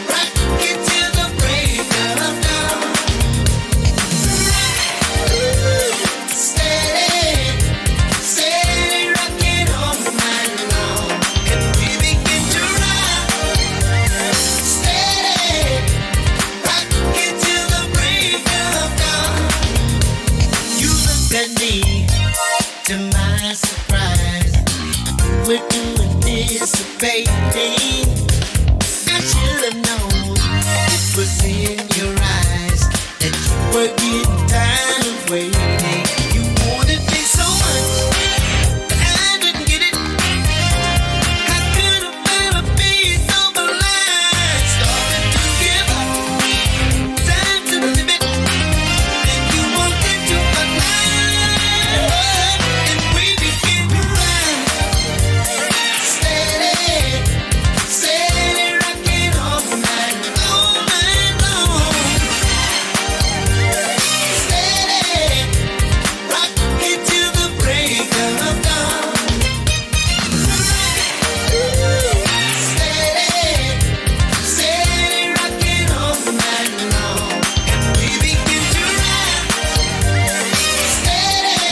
rocking till the break of dawn. Steady, steady rocking all night long. And we begin to rock, steady, rocking till the break of dawn. You looked at me, to my surprise. We're doing dissipating. I should have known it was in your eyes that you were getting tired of waiting. You wanted me so much, but I didn't get it. How could I ever be so blind? Started to give up, time to the limit. Then you walked into my life, and we began to ride. Steady, steady rocking all night long. Steady, rocking till the break of dawn. Steady, steady rocking all night long. And we begin to rock. Steady,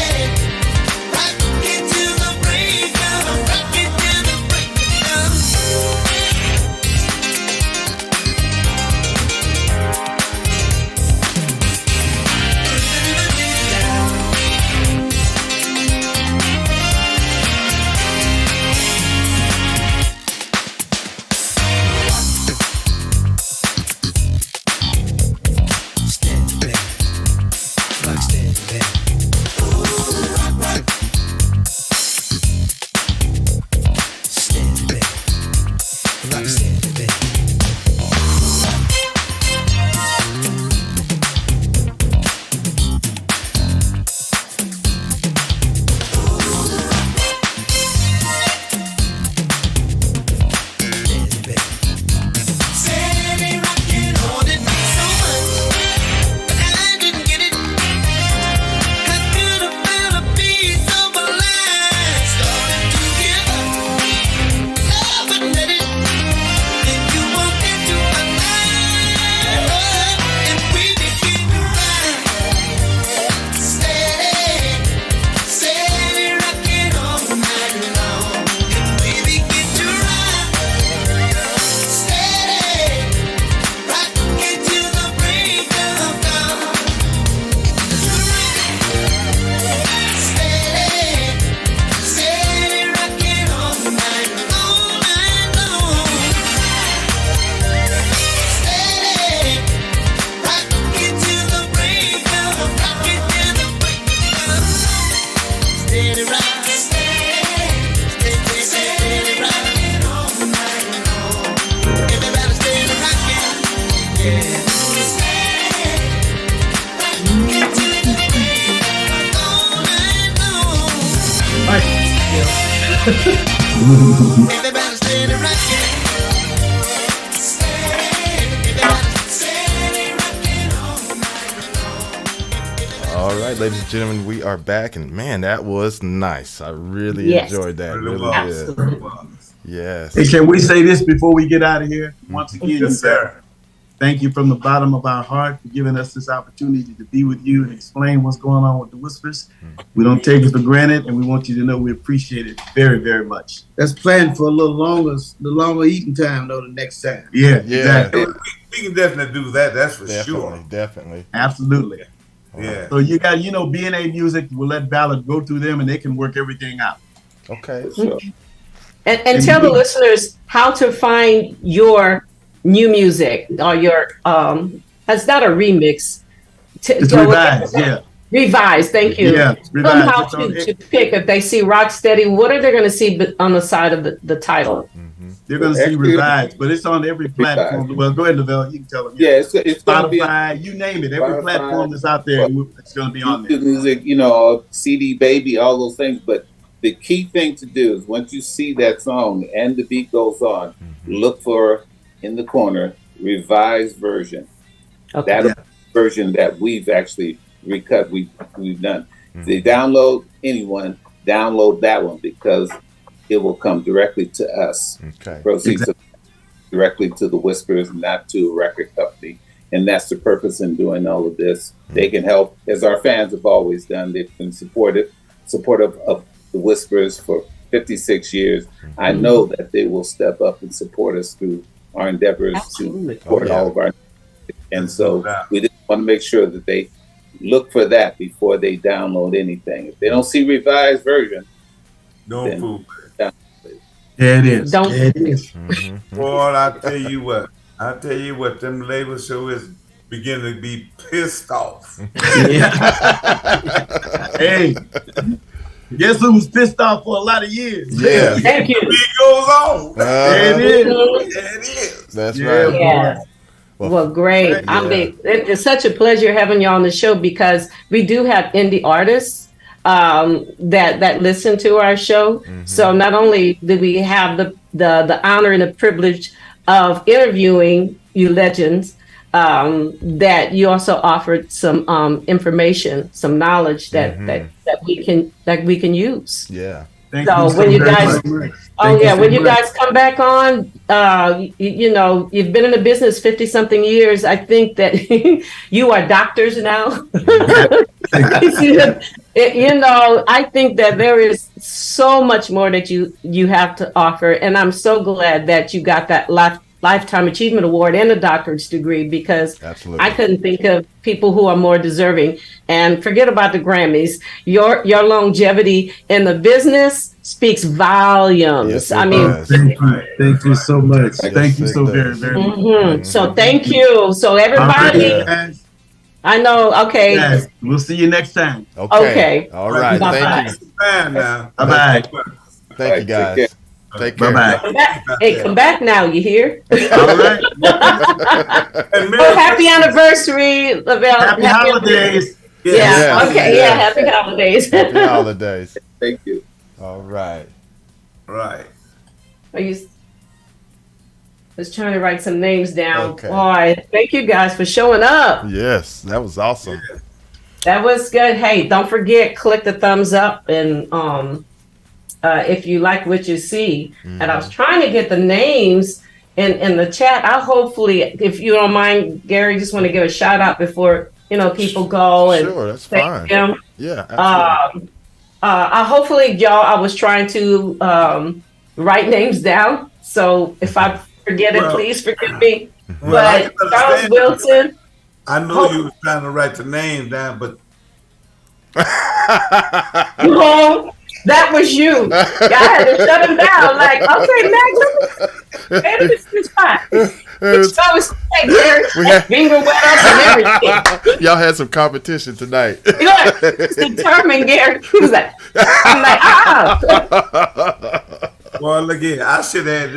rocking till the break of dawn. Rocking till the break of dawn. Stand back, rock stand back. Stand back, rock stand back. Steady rocking, wanted me so much, but I didn't get it. How could I ever be so blind? Started to give up, love wouldn't let it. Then you walked into my life, and we began to ride. Steady, steady rocking all night long. And we began to ride. Steady, rocking till the break of dawn. Steady, steady rocking all night long. Steady, rocking till the break of rocking till the break of dawn. Steady rock, steady rocking all night long. Everybody steady rocking, yeah. Steady rocking till the break of dawn. Everybody steady rocking. Steady rocking all night long. All right, ladies and gentlemen, we are back, and man, that was nice. I really Yes. enjoyed that. Really Really was. did. Really was. Yes. Hey, can we say this before we get out of here? Once again, you Yes, sir. thank you from the bottom of our heart for giving us this opportunity to be with you and explain what's going on with the Whispers. We don't take it for granted, and we want you to know we appreciate it very, very much. Let's plan for a little longer, the longer eating time though the next time. Yeah, Yeah. exactly. We can definitely do that. That's for Definitely, sure. definitely. Absolutely. Yeah. So you got, B&A Music, we'll let Ballard go through them and they can work everything out. Okay. Sure. And tell the listeners how to find your new music or your it's not a remix. It's revised, yeah. Revised, thank you. Yeah, Somehow to pick, if they see Rocksteady, what are they going to see on the side of the title? They're going to see revised, but it's on every platform. Well, go ahead, Lavelle. You can tell them. Yeah, it's Spotify, you name it. Every platform that's out there, it's going to be on there. Music, CD Baby, all those things. But the key thing to do is once you see that song and the beat goes on, look for in the corner revised version. Okay. That version that we've actually recut, we've done. They download that one because it will come directly to us. Okay. Proceeds directly to the Whispers, not to a record company. And that's the purpose in doing all of this. They can help, as our fans have always done. They've been supportive of the Whispers for 56 years. I know that they will step up and support us through our endeavors to support all of our. And so we just want to make sure that they look for that before they download anything. If they don't see revised version, don't fool. There it is. Don't. There it is. Boy, I tell you what, them label show is beginning to be pissed off. Hey, guess who was pissed off for a lot of years? Yeah. Thank you. It goes on. There it is. There it is. That's right. Yeah. Well, great. It's such a pleasure having you on the show because we do have indie artists that listen to our show. So not only do we have the honor and the privilege of interviewing you legends, that you also offered some information, some knowledge that we can use. Yeah. Thank So you when you very guys, much. when you guys come back on, you've been in the business 50 something years. I think that you are doctors now. I think that there is so much more that you have to offer, and I'm so glad that you got that Lifetime Achievement Award and a doctorate degree because I couldn't think of people who are more deserving. And forget about the Grammys. Your longevity in the business speaks volumes. Yes, I mean, thank you so much. Yes, Thank you so very, very much. So thank you. So everybody, I know. Okay. Yes, we'll see you next time. Okay. All right. Bye-bye. Thank you. Bye-bye. Thank you, guys. Take care. Bye-bye. Hey, come back now. You hear? All right. Happy anniversary, Lavelle. Happy holidays. Yeah. Yes, Okay. yes. Yeah. Happy holidays. Happy holidays. Thank you. All right. Right. I was trying to write some names down. Okay. Boy, thank you guys for showing up. Yes, that was awesome. That was good. Hey, don't forget, click the thumbs up and if you like what you see. And I was trying to get the names in the chat. I'll hopefully, if you don't mind, Gary, just want to give a shout out before people go and Sure, that's thank fine. them. Yeah, absolutely. Hopefully, y'all, I was trying to write names down. So if I forget it, please forgive me. But Charles Wilson. I know you were trying to write the name down, but that was you. I had to shut him down. Like, okay, Max, it's fine. It's always finger wet up and everything. Y'all had some competition tonight. It's determined, Gary. He was like, I'm like, well, look here. I should have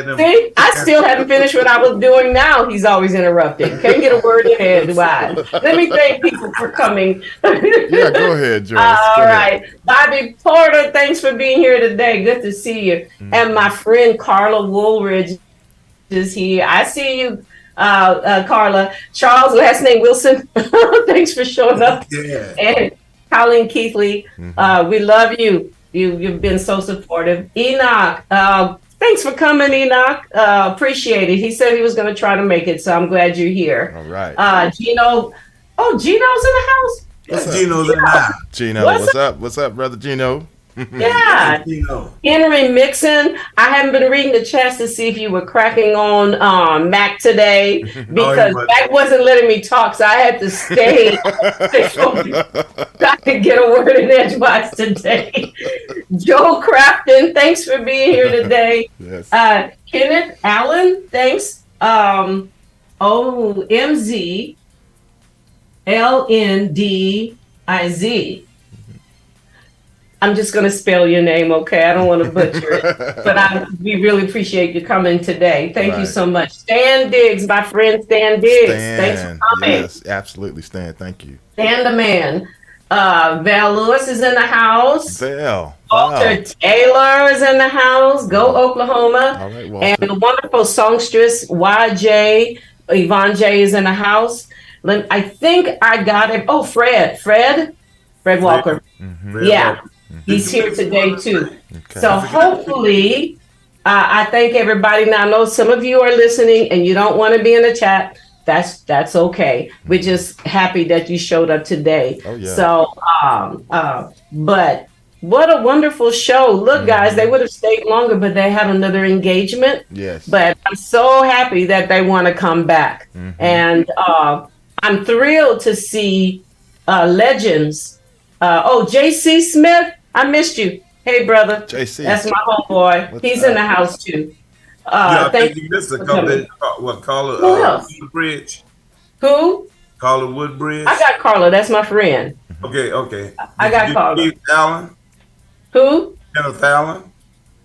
them. See, I still haven't finished what I was doing now. He's always interrupting. Can't get a word in edgewise. Let me thank people for coming. Yeah, go ahead, Joyce. All right. Bobby Porter, thanks for being here today. Good to see you. And my friend Carla Woolridge is here. I see you, Carla. Charles, last name Wilson. Thanks for showing up. Yeah. And Colleen Keithley, we love you. You've been so supportive. Enoch, thanks for coming, Enoch. Appreciate it. He said he was going to try to make it, so I'm glad you're here. All right. Gino. Oh, Gino's in the house. Yes, Gino's in the house. Gino, what's up? What's up, brother Gino? Yeah. Henry Mixon. I haven't been reading the chats to see if you were cracking on Mac today because Mac wasn't letting me talk, so I had to stay. I could get a word in edgewise today. Joe Crafton, thanks for being here today. Yes. Kenneth Allen, thanks. OMZLNDIZ. I'm just going to spell your name, okay? I don't want to butcher it, but we really appreciate you coming today. Thank you so much. Stan Diggs, my friend Stan Diggs. Thanks for coming. Yes, absolutely, Stan. Thank you. Stan the man. Val Lewis is in the house. Val. Walter Taylor is in the house. Go Oklahoma. All right, Walter. And the wonderful songstress YJ, Yvonne J is in the house. I think I got it. Oh, Fred Walker. Mm-hmm. Yeah. He's here today too. Okay. So hopefully, I thank everybody. Now I know some of you are listening and you don't want to be in the chat. That's okay. We're just happy that you showed up today. Oh, yeah. So, but what a wonderful show. Look, guys, they would have stayed longer, but they had another engagement. Yes. But I'm so happy that they want to come back. Mm-hmm. And I'm thrilled to see legends. JC Smith, I missed you. Hey, brother. JC. That's my homeboy. He's in the house, too. I think you missed a couple. Carla Woodbridge. Who? Carla Woodbridge. I got Carla. That's my friend. Okay. I got Carla. Keith Allen. Who? Kenneth Allen.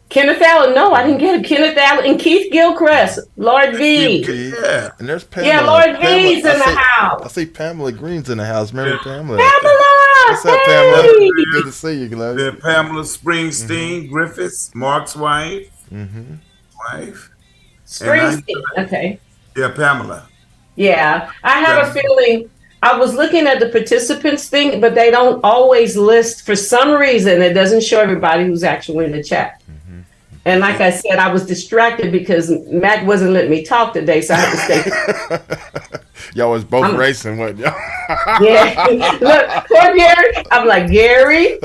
Kenneth Allen. No, I didn't get it. Kenneth Allen and Keith Gilchrist. Lord V. Yeah. And there's Pamela. Yeah, Lord V's in the house. I see Pamela Green's in the house. Remember Pamela? Pamela. What's up, Pamela? Good to see you, Glenn. Then Pamela Springsteen, Griffiths, Mark's wife. Mm-hmm. Springsteen. Okay. Yeah, Pamela. Yeah. I have a feeling I was looking at the participants thing, but they don't always list for some reason. It doesn't show everybody who's actually in the chat. Mm-hmm. And like I said, I was distracted because Mac wasn't letting me talk today, so I had to stay. Y'all was both racing, wasn't y'all? Yeah. Look, poor Gary. I'm like, Gary.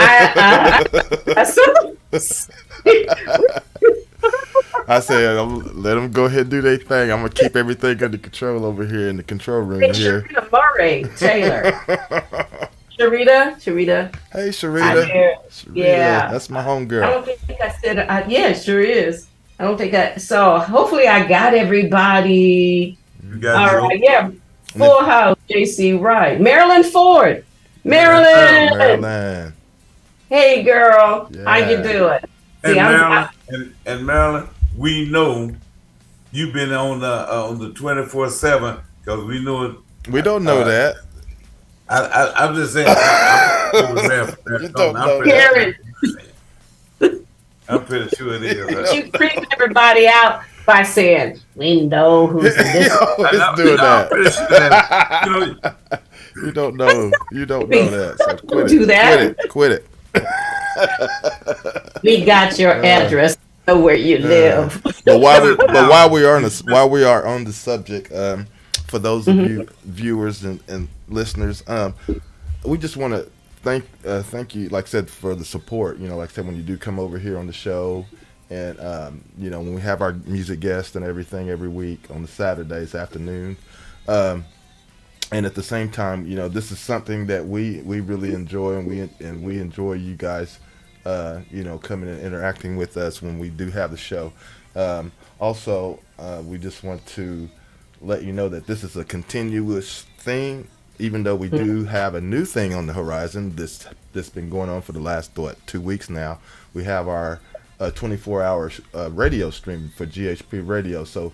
I said, let them go ahead and do their thing. I'm going to keep everything under control over here in the control room here. Sharita Murray Taylor. Sharita. Hey, Sharita. Yeah. That's my homegirl. I don't think I said it. Yeah, it sure is. I don't think so hopefully I got everybody. You got all right, yeah. Full house, JC, right. Marilyn Ford. Marilyn. Hey, girl. Yeah. How you doing? And Marilyn, we know you've been on the 24/7 because we know it. We don't know that. I'm just saying. You don't know Karen. I'm pretty sure it is. You creeped everybody out by saying, we know who's in this. Let's do that. I'm pretty sure that, You don't know that. So quit do that. Quit it. We got your address. Know where you live. But while we are on the subject, for those of you viewers and listeners, we just want to thank you, like I said, for the support. Like I said, when you do come over here on the show, and when we have our music guests and everything every week on the Saturdays afternoon, and at the same time, this is something that we really enjoy, and we enjoy you guys, coming and interacting with us when we do have the show. Also, we just want to let you know that this is a continuous thing, even though we do have a new thing on the horizon. This been going on for the last 2 weeks now. We have our 24-hour radio stream for GHP Radio. So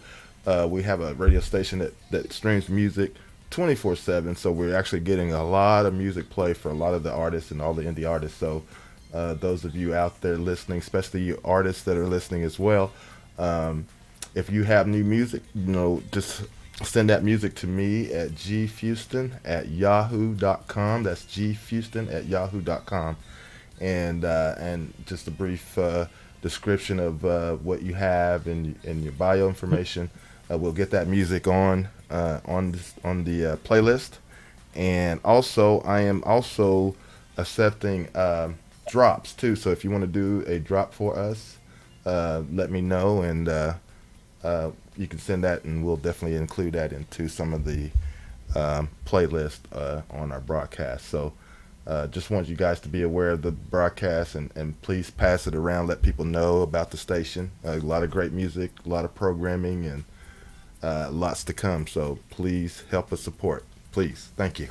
we have a radio station that streams music 24/7. So we're actually getting a lot of music play for a lot of the artists and all the indie artists. So those of you out there listening, especially you artists that are listening as well, if you have new music, just send that music to me at gfuston@yahoo.com. That's gfuston@yahoo.com. And just a brief description of what you have and your bio information. We'll get that music on the playlist. And also, I am also accepting drops too. So if you want to do a drop for us, let me know, and you can send that, and we'll definitely include that into some of the playlist on our broadcast. So just want you guys to be aware of the broadcast, and please pass it around. Let people know about the station. A lot of great music, a lot of programming, and lots to come. So please help us support. Please. Thank you.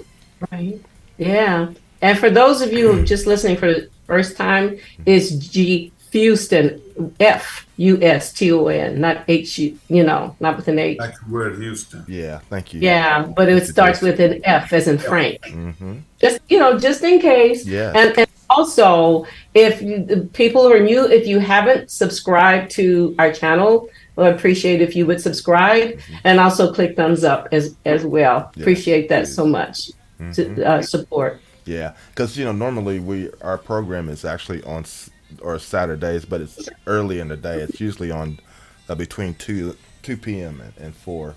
Right. Yeah. And for those of you who are just listening for the first time, it's G Fuston, Fuston, not H, not with an H. Like the word Houston. Yeah. Thank you. Yeah, but it starts with an F as in Frank. Mm-hmm. Just in case. Yeah. And also, if people who are new, if you haven't subscribed to our channel, we'll appreciate if you would subscribe and also click thumbs up as well. Yeah, Appreciate that please. so much to support. Yeah, because normally our program is actually on or Saturdays, but it's early in the day. It's usually on between 2 p.m. and 4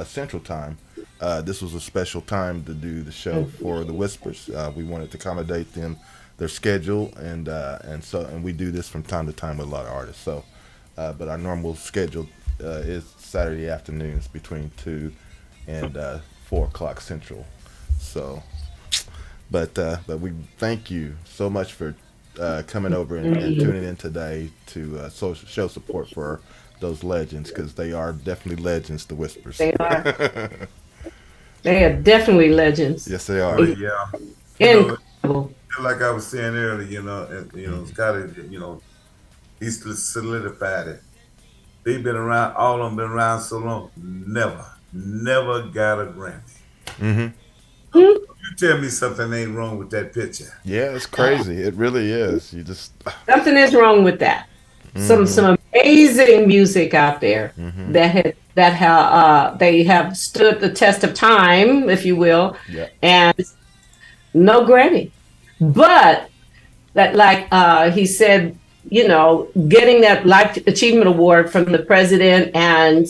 Central Time. This was a special time to do the show for the Whispers. We wanted to accommodate them, their schedule, and we do this from time to time with a lot of artists. So, but our normal schedule is Saturday afternoons between 2 and 4 o'clock Central. So, but we thank you so much for coming over and tuning in today to show support for those legends, because they are definitely legends, the Whispers. They are. They are definitely legends. Yes, they are. Yeah. Incredible. Like I was saying earlier, it's got to, he's solidified it. They've been around, all of them been around so long, never got a Grammy. Mm-hmm. You tell me something ain't wrong with that picture. Yeah, it's crazy. It really is. You just Something is wrong with that. Some amazing music out there that they have stood the test of time, if you will, and no Grammy. But that, like he said, getting that Life Achievement Award from the president and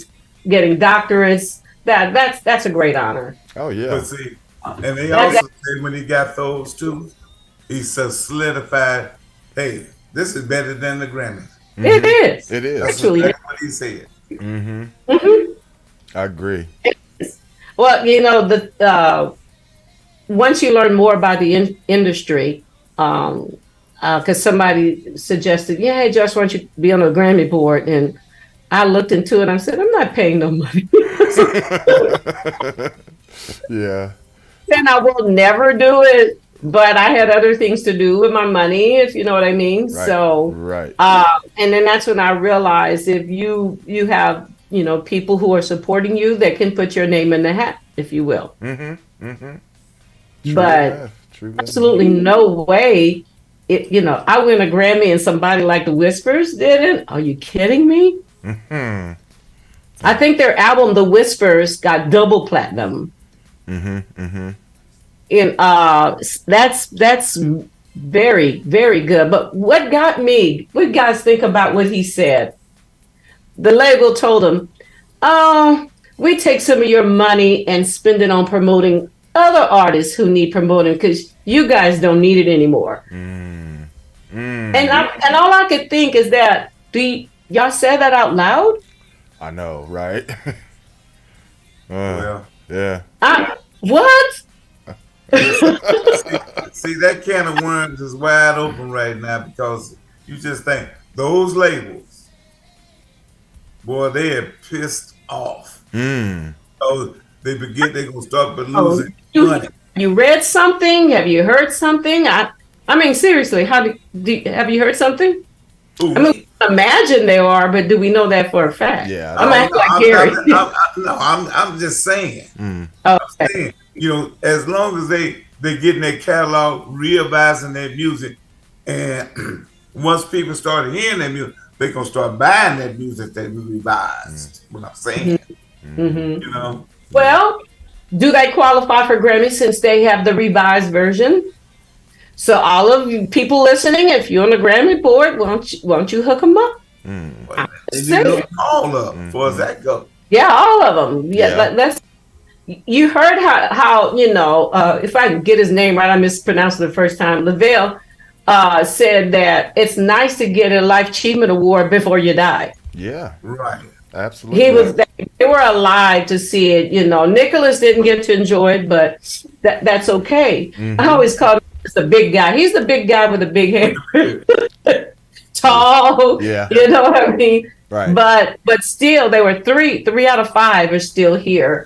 getting doctorates, that's a great honor. Oh yeah. But see, and they also say when he got those two, he solidified, hey, this is better than the Grammys. It is. It is. That's Actually, exactly what he said. I agree. Well, once you learn more about the industry, because somebody suggested, yeah, hey, Josh, why don't you be on a Grammy board? And I looked into it and I said, I'm not paying no money. Yeah. And I will never do it, but I had other things to do with my money, if you know what I mean. Right. So, right. And then that's when I realized if you have, people who are supporting you that can put your name in the hat, if you will. But True absolutely no way. I win a Grammy and somebody like the Whispers didn't. Are you kidding me? I think their album, The Whispers, got double platinum. And that's very, very good. But what you guys think about what he said? The label told him, we take some of your money and spend it on promoting other artists who need promoting because you guys don't need it anymore. And all I could think is that, y'all say that out loud? I know, right? Well, yeah. What? see, that can of worms is wide open right now because you just think those labels, boy, they are pissed off. So they forget they're gonna start losing money. You read something? Have you heard something? I mean, seriously, have you heard something? Ooh. I mean, imagine they are, but do we know that for a fact? Yeah. I'm just saying. Okay. I'm saying, as long as they getting their catalog, revising their music, and once people start hearing that music, they gonna start buying that music that we revised. What I'm saying, Well, do they qualify for Grammy since they have the revised version? So all of you people listening, if you're on the Grammy board, won't you hook them up? All of them, as far as that goes. Yeah, all of them. Yeah. That's. You heard how if I can get his name right, I mispronounced it the first time. Lavelle said that it's nice to get a Life Achievement Award before you die. Yeah. Right. Absolutely. They were alive to see it. Nicholas didn't get to enjoy it, but that's okay. I always call him the big guy. He's the big guy with the big hair. Tall. Yeah. You know what I mean? Right. But still, they were three out of five are still here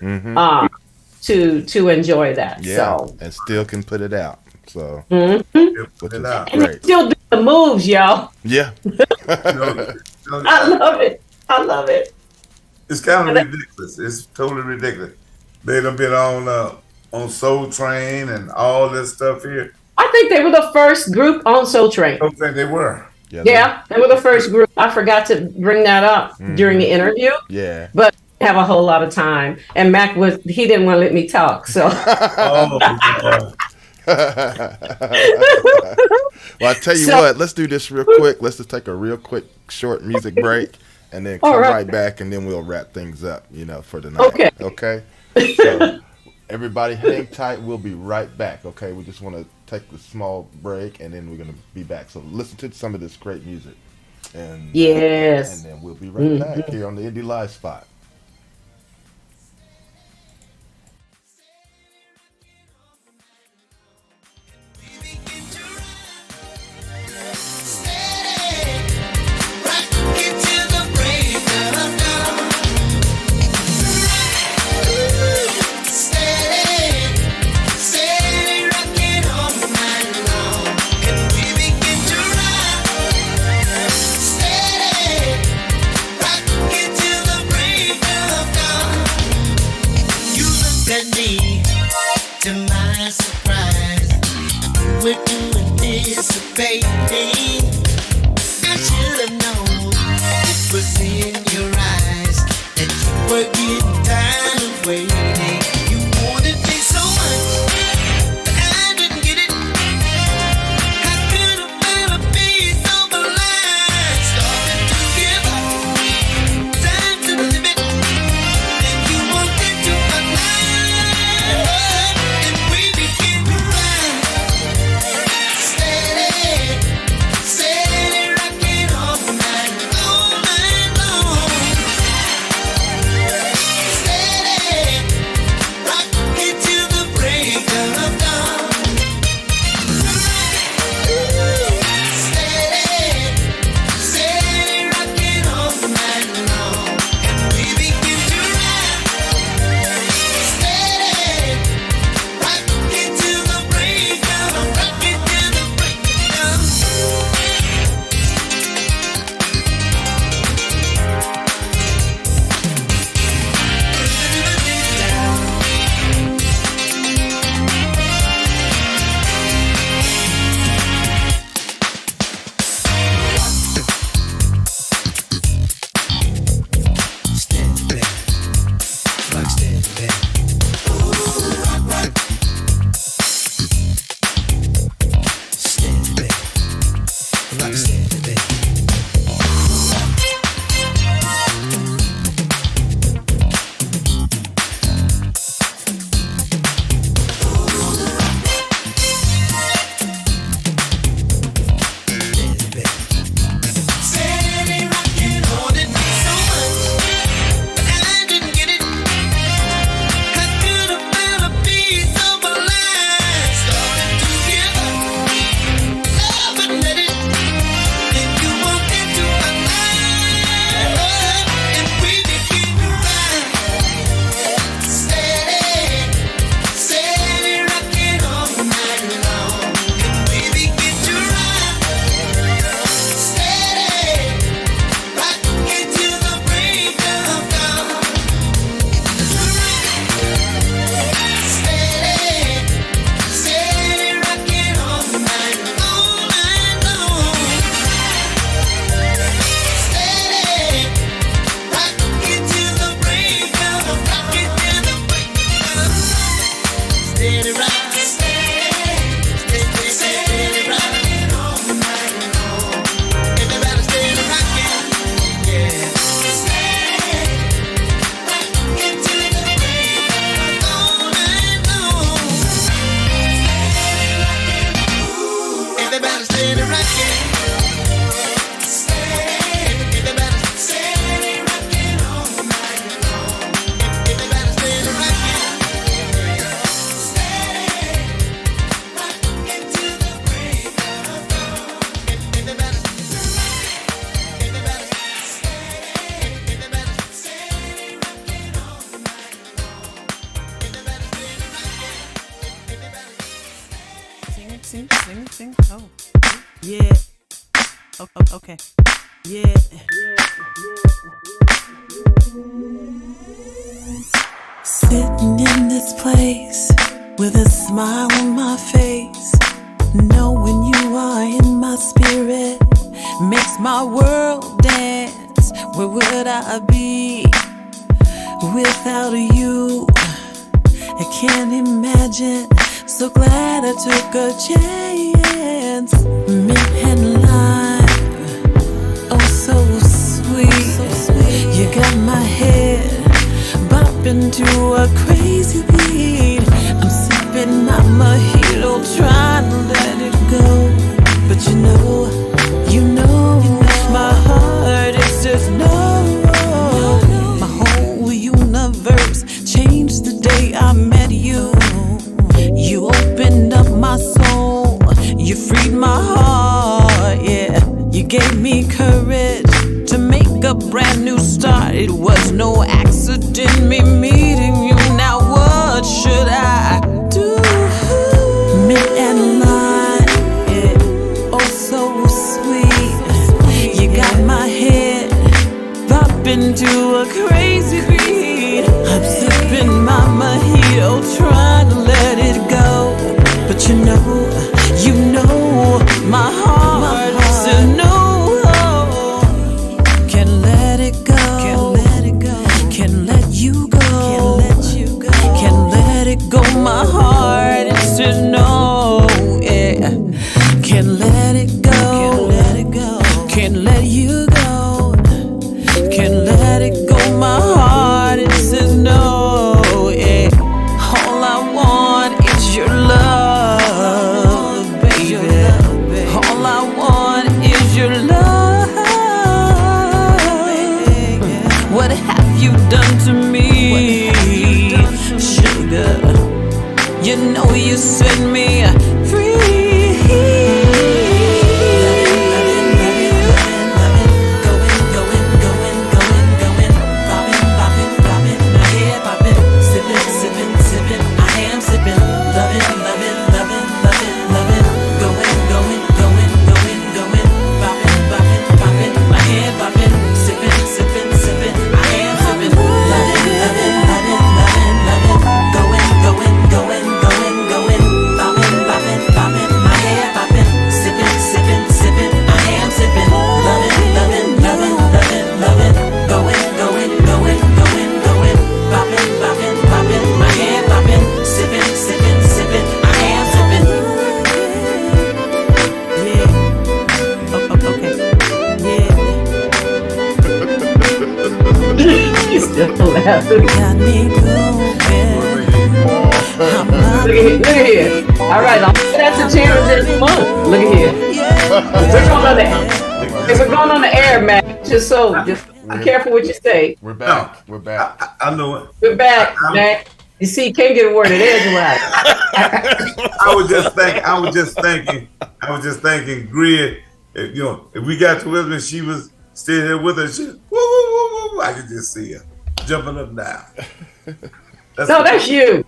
to enjoy that. Yeah, So and still can put it out. So, which is and they great. still do the moves, y'all. Yeah. I love it. I love it. It's kind of ridiculous. It's totally ridiculous. They done been on Soul Train and all this stuff here. I think they were the first group on Soul Train. I don't think they were. Yeah, they were the first group. I forgot to bring that up during the interview. Yeah. But have a whole lot of time. And Mac he didn't want to let me talk. So Oh, Well, I tell you what, let's do this real quick. Let's just take a real quick short music break and then come right back, and then we'll wrap things up, for the night. Okay? So everybody hang tight. We'll be right back, okay? We just want to take a small break, and then we're going to be back. So listen to some of this great music. And then we'll be right back here on the Indie Live Spot. sing. Oh, yeah. Okay. Yeah. Sitting in this place with a smile on my face, knowing you are in my spirit makes my world dance. Where would I be without you? I can't imagine. So glad I took a chance. Mint and lime, oh so sweet. You got my head bopping to a crazy beat. I'm sipping my mojito, trying to let it go. But you know, my heart is just no. My whole universe changed the day I met you. You opened up my soul, you freed my heart, yeah. You gave me courage to make a brand new start. It was no accident me meeting you. Now what should I do? Mint and lime, yeah, oh so sweet. You got my head popping to a crazy beat. I'm sipping my mojito, trying to let it go. But you know, my heart says no. Can't let it go. Can't let you go. Can't let it go. My heart it says no. Yeah. Can't let it go. Can't let you go. Can't let it go. My heart it says no. Yeah. All I want is your love, baby. All I want is your love. What have you done to me, sugar? You know you set me free. Got me going. Look at here. All right, that's the challenge this month. Look at here. We're going on the air, man. Just be careful what you say. We're back. We're back. I know it. We're back, man. You see, you can't get a word of edgewise. I was just thinking, Grid. If we got to Elizabeth, she was still here with us. Woo, woo, woo, woo. I could just see her jumping up now. That's you.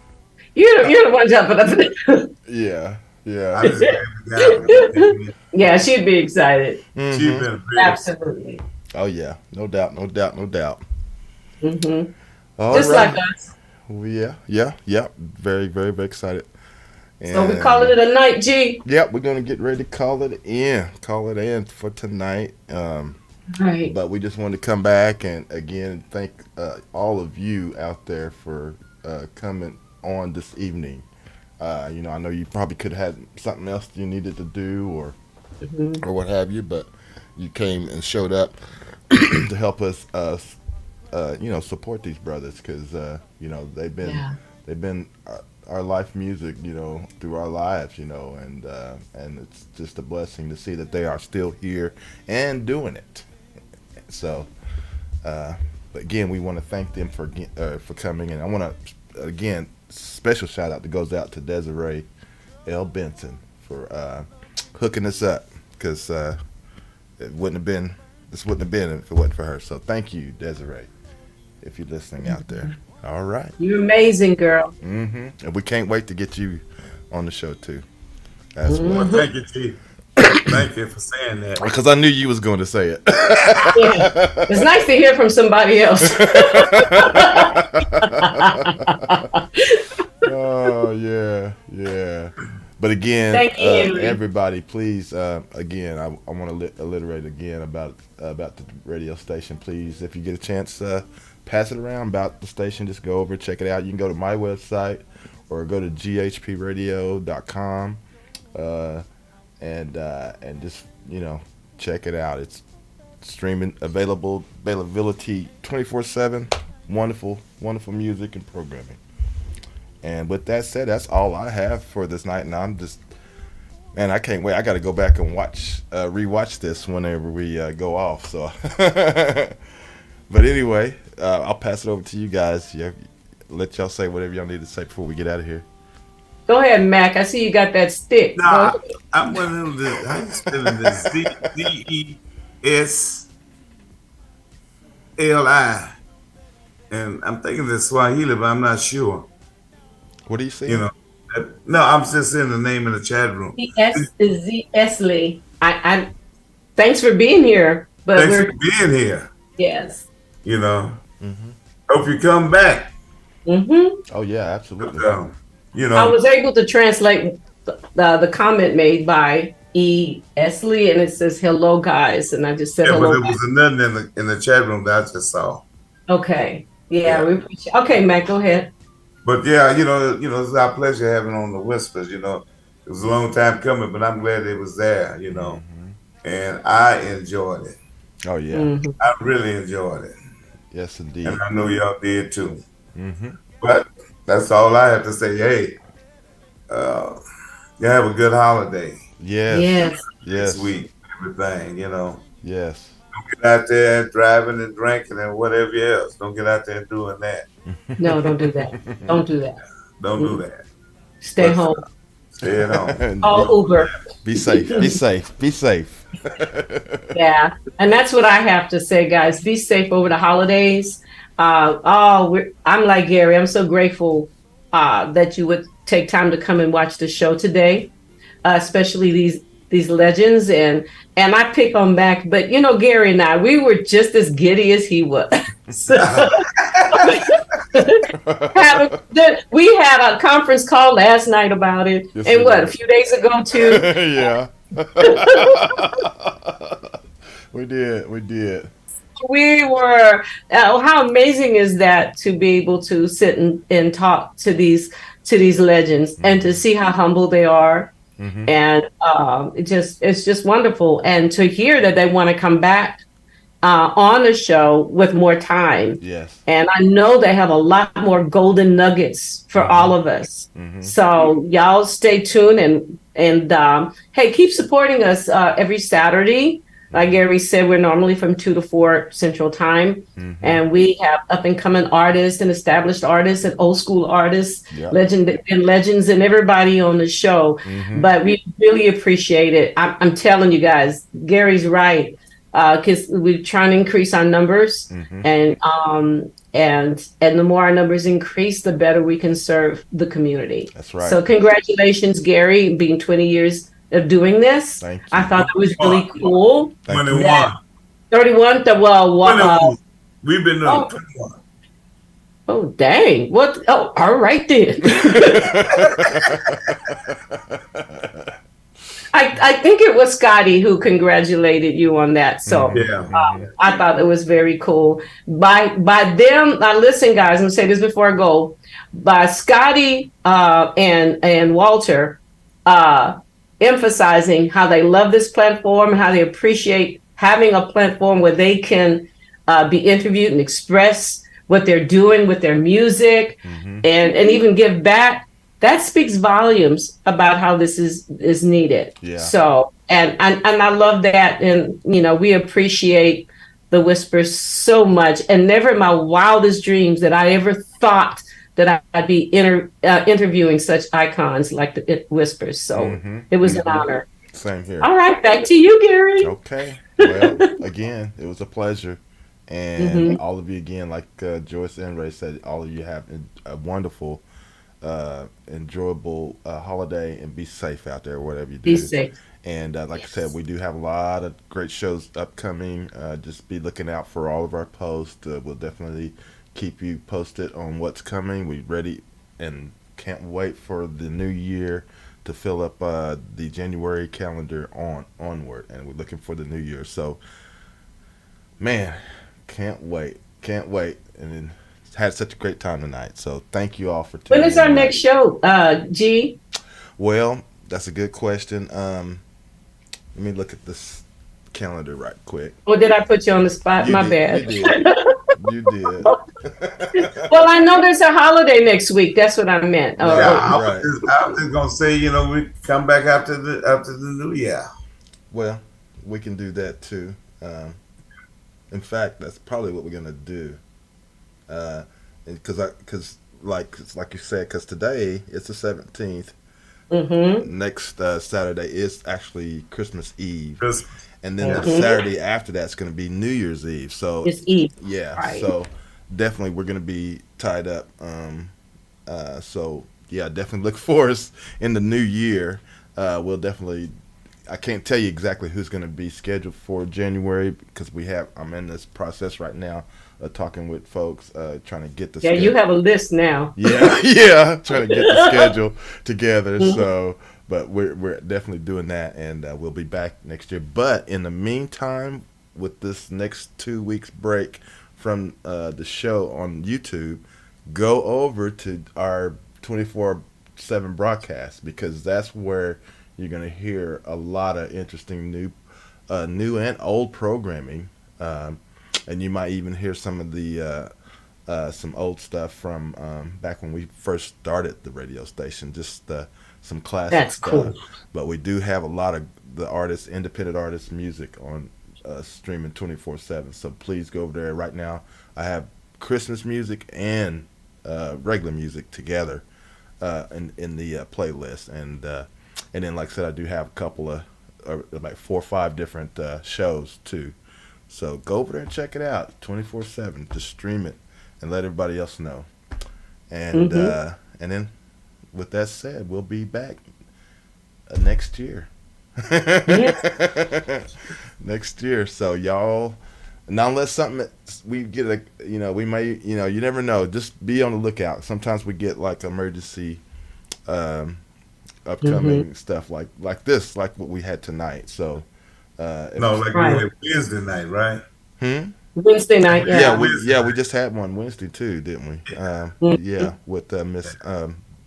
You're the one jumping up there. Yeah. Yeah, she'd be excited. Mm-hmm. She'd been absolutely. Oh yeah, no doubt. Mm-hmm. Just right. Like us. Yeah. Very, very, very excited. And so we calling it a night, G. Yep, we're gonna get ready to call it in for tonight. Right. But we just wanted to come back and again thank all of you out there for coming on this evening. I know you probably could have had something else you needed to do or what have you, but you came and showed up to help us, support these brothers because they've been our life music, through our lives, and it's just a blessing to see that they are still here and doing it. So, but again, we want to thank them for coming, and I want to again special shout out that goes out to Desiree L. Benson for hooking us up because this wouldn't have been if it wasn't for her. So thank you, Desiree, if you're listening out there. All right, you're amazing, girl. And we can't wait to get you on the show too. That's Well, right. thank you, Chief. Thank you for saying that. Because I knew you was going to say it. Yeah. It's nice to hear from somebody else. Oh yeah, yeah. But again, Thank you, Henry. everybody, please. Again, I want to alliterate again about the radio station. Please, if you get a chance, pass it around about the station. Just go over, check it out. You can go to my website or go to ghpradio.com and just check it out. It's streaming availability 24/7. Wonderful music and programming. And with that said, that's all I have for this night. And I'm just, man, I can't wait. I got to go back and rewatch this whenever we go off. So, but anyway, I'll pass it over to you guys. Yeah, let y'all say whatever y'all need to say before we get out of here. Go ahead, Mac. I see you got that stick. Nah, I'm one of them. How you spelling this? Zesli, and I'm thinking this Swahili, but I'm not sure. What do you say? No, I'm just saying the name in the chat room. Esley. I thanks for being here. But Thanks for being here. Yes. Hope you come back. Oh yeah, absolutely. I was able to translate the comment made by E. Esley, and it says hello, guys, and I just said hello. But there was nothing in the chat room that I just saw. Okay. Yeah. We appreciate. Okay, Mac, go ahead. But yeah, it's our pleasure having on the Whispers. It was a long time coming, but I'm glad it was there. And I enjoyed it. Oh yeah, I really enjoyed it. Yes, indeed. And I know y'all did too. But that's all I have to say. Hey, you have a good holiday. Yes. This week, everything. Yes. Don't get out there driving and drinking and whatever else. Don't get out there doing that. No, don't do that. Don't do that. Don't do that. Stay home. Stay at home. All Uber. Be safe. Be safe. Be safe. Yeah, and that's what I have to say, guys. Be safe over the holidays. I'm like Gary. I'm so grateful that you would take time to come and watch the show today, especially these legends. And I pick on Mac, but Gary and I, we were just as giddy as he was. We had a conference call last night about it, yes, and a few days ago too. Yeah. We did. We were. How amazing is that to be able to sit and talk to these legends and to see how humble they are, and it's just wonderful, and to hear that they want to come back on the show with more time. Yes. And I know they have a lot more golden nuggets for all of us. So y'all stay tuned and hey, keep supporting us every Saturday. Like Gary said, we're normally from 2 to 4 Central Time. And we have up and coming artists and established artists and old school artists, legends and everybody on the show. But we really appreciate it. I'm telling you guys, Gary's right. Because we're trying to increase our numbers, and the more our numbers increase, the better we can serve the community. That's right. So congratulations, Gary, being 20 years of doing this. Thank you. I thought it was really cool. 21. 31. We've been doing 21. Oh dang! What? Oh, all right then. I think it was Scotty who congratulated you on that. So I thought it was very cool. By them, now listen, guys, I'm gonna say this before I go. By Scotty and Walter emphasizing how they love this platform, how they appreciate having a platform where they can be interviewed and express what they're doing with their music and even give back. That speaks volumes about how this is needed. Yeah. So, and I love that. And, we appreciate the Whispers so much. And never in my wildest dreams that I ever thought that I'd be interviewing such icons like the Whispers. So it was an honor. Same here. All right. Back to you, Gary. Okay. Well, again, it was a pleasure. And all of you, again, like Joyce and Ray said, all of you have a wonderful enjoyable holiday, and be safe out there, whatever you Be do. safe. And like I said, we do have a lot of great shows upcoming. Just be looking out for all of our posts. We'll definitely keep you posted on what's coming. We ready and can't wait for the new year to fill up the January calendar onward, and we're looking for the new year. So, man, can't wait, and then had such a great time tonight. So thank you all for tuning in. When is our next show, G? Well, that's a good question. Let me look at this calendar right quick. Or did I put you on the spot? My bad. You did. You did. Well, I know there's a holiday next week. That's what I meant. Yeah, I was just gonna say, we come back after the new year. Well, we can do that too. In fact, that's probably what we're gonna do. Because like you said, because today it's the 17th. Mm-hmm. Next Saturday is actually Christmas Eve. Christmas. And then the Saturday after that's going to be New Year's Eve. So it's Eve. Yeah. Right. So definitely we're going to be tied up. So yeah, definitely look for us in the new year. We'll definitely. I can't tell you exactly who's going to be scheduled for January because I'm in this process right now. Talking with folks, trying to get the schedule. You have a list now. Yeah, trying to get the schedule together. So, but we're definitely doing that, and we'll be back next year. But in the meantime, with this next 2 weeks break from the show on YouTube, go over to our 24/7 broadcast, because that's where you're going to hear a lot of interesting new and old programming. And you might even hear some of the some old stuff from back when we first started the radio station, just some classic That's stuff. cool. But we do have a lot of the independent artists' music on streaming 24/7. So please go over there right now. I have Christmas music and regular music together in the playlist, and then like I said, I do have a couple of like 4 or 5 different shows too. So go over there and check it out 24/7 to stream it and let everybody else know. And and then with that said, we'll be back next year. Next year. So y'all, now unless something we get we may you never know. Just be on the lookout. Sometimes we get like emergency upcoming stuff like this, like what we had tonight. So. We had Wednesday night, right? Wednesday night, yeah. We just had one Wednesday too, didn't we? Yeah, with Miss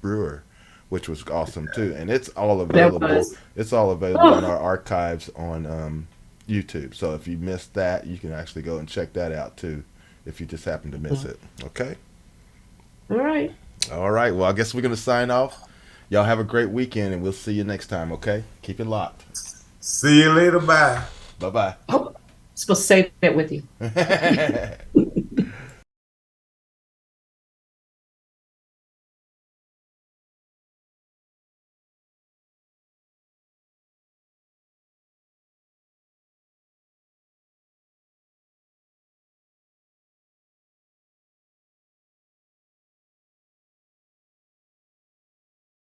Brewer, which was awesome too, and it's all available. It's all available in our archives on YouTube. So if you missed that, you can actually go and check that out too, if you just happen to miss it. Okay. All right. Well, I guess we're gonna sign off. Y'all have a great weekend, and we'll see you next time. Okay. Keep it locked. See you later. Bye. Bye-bye. Oh, supposed to say that with you.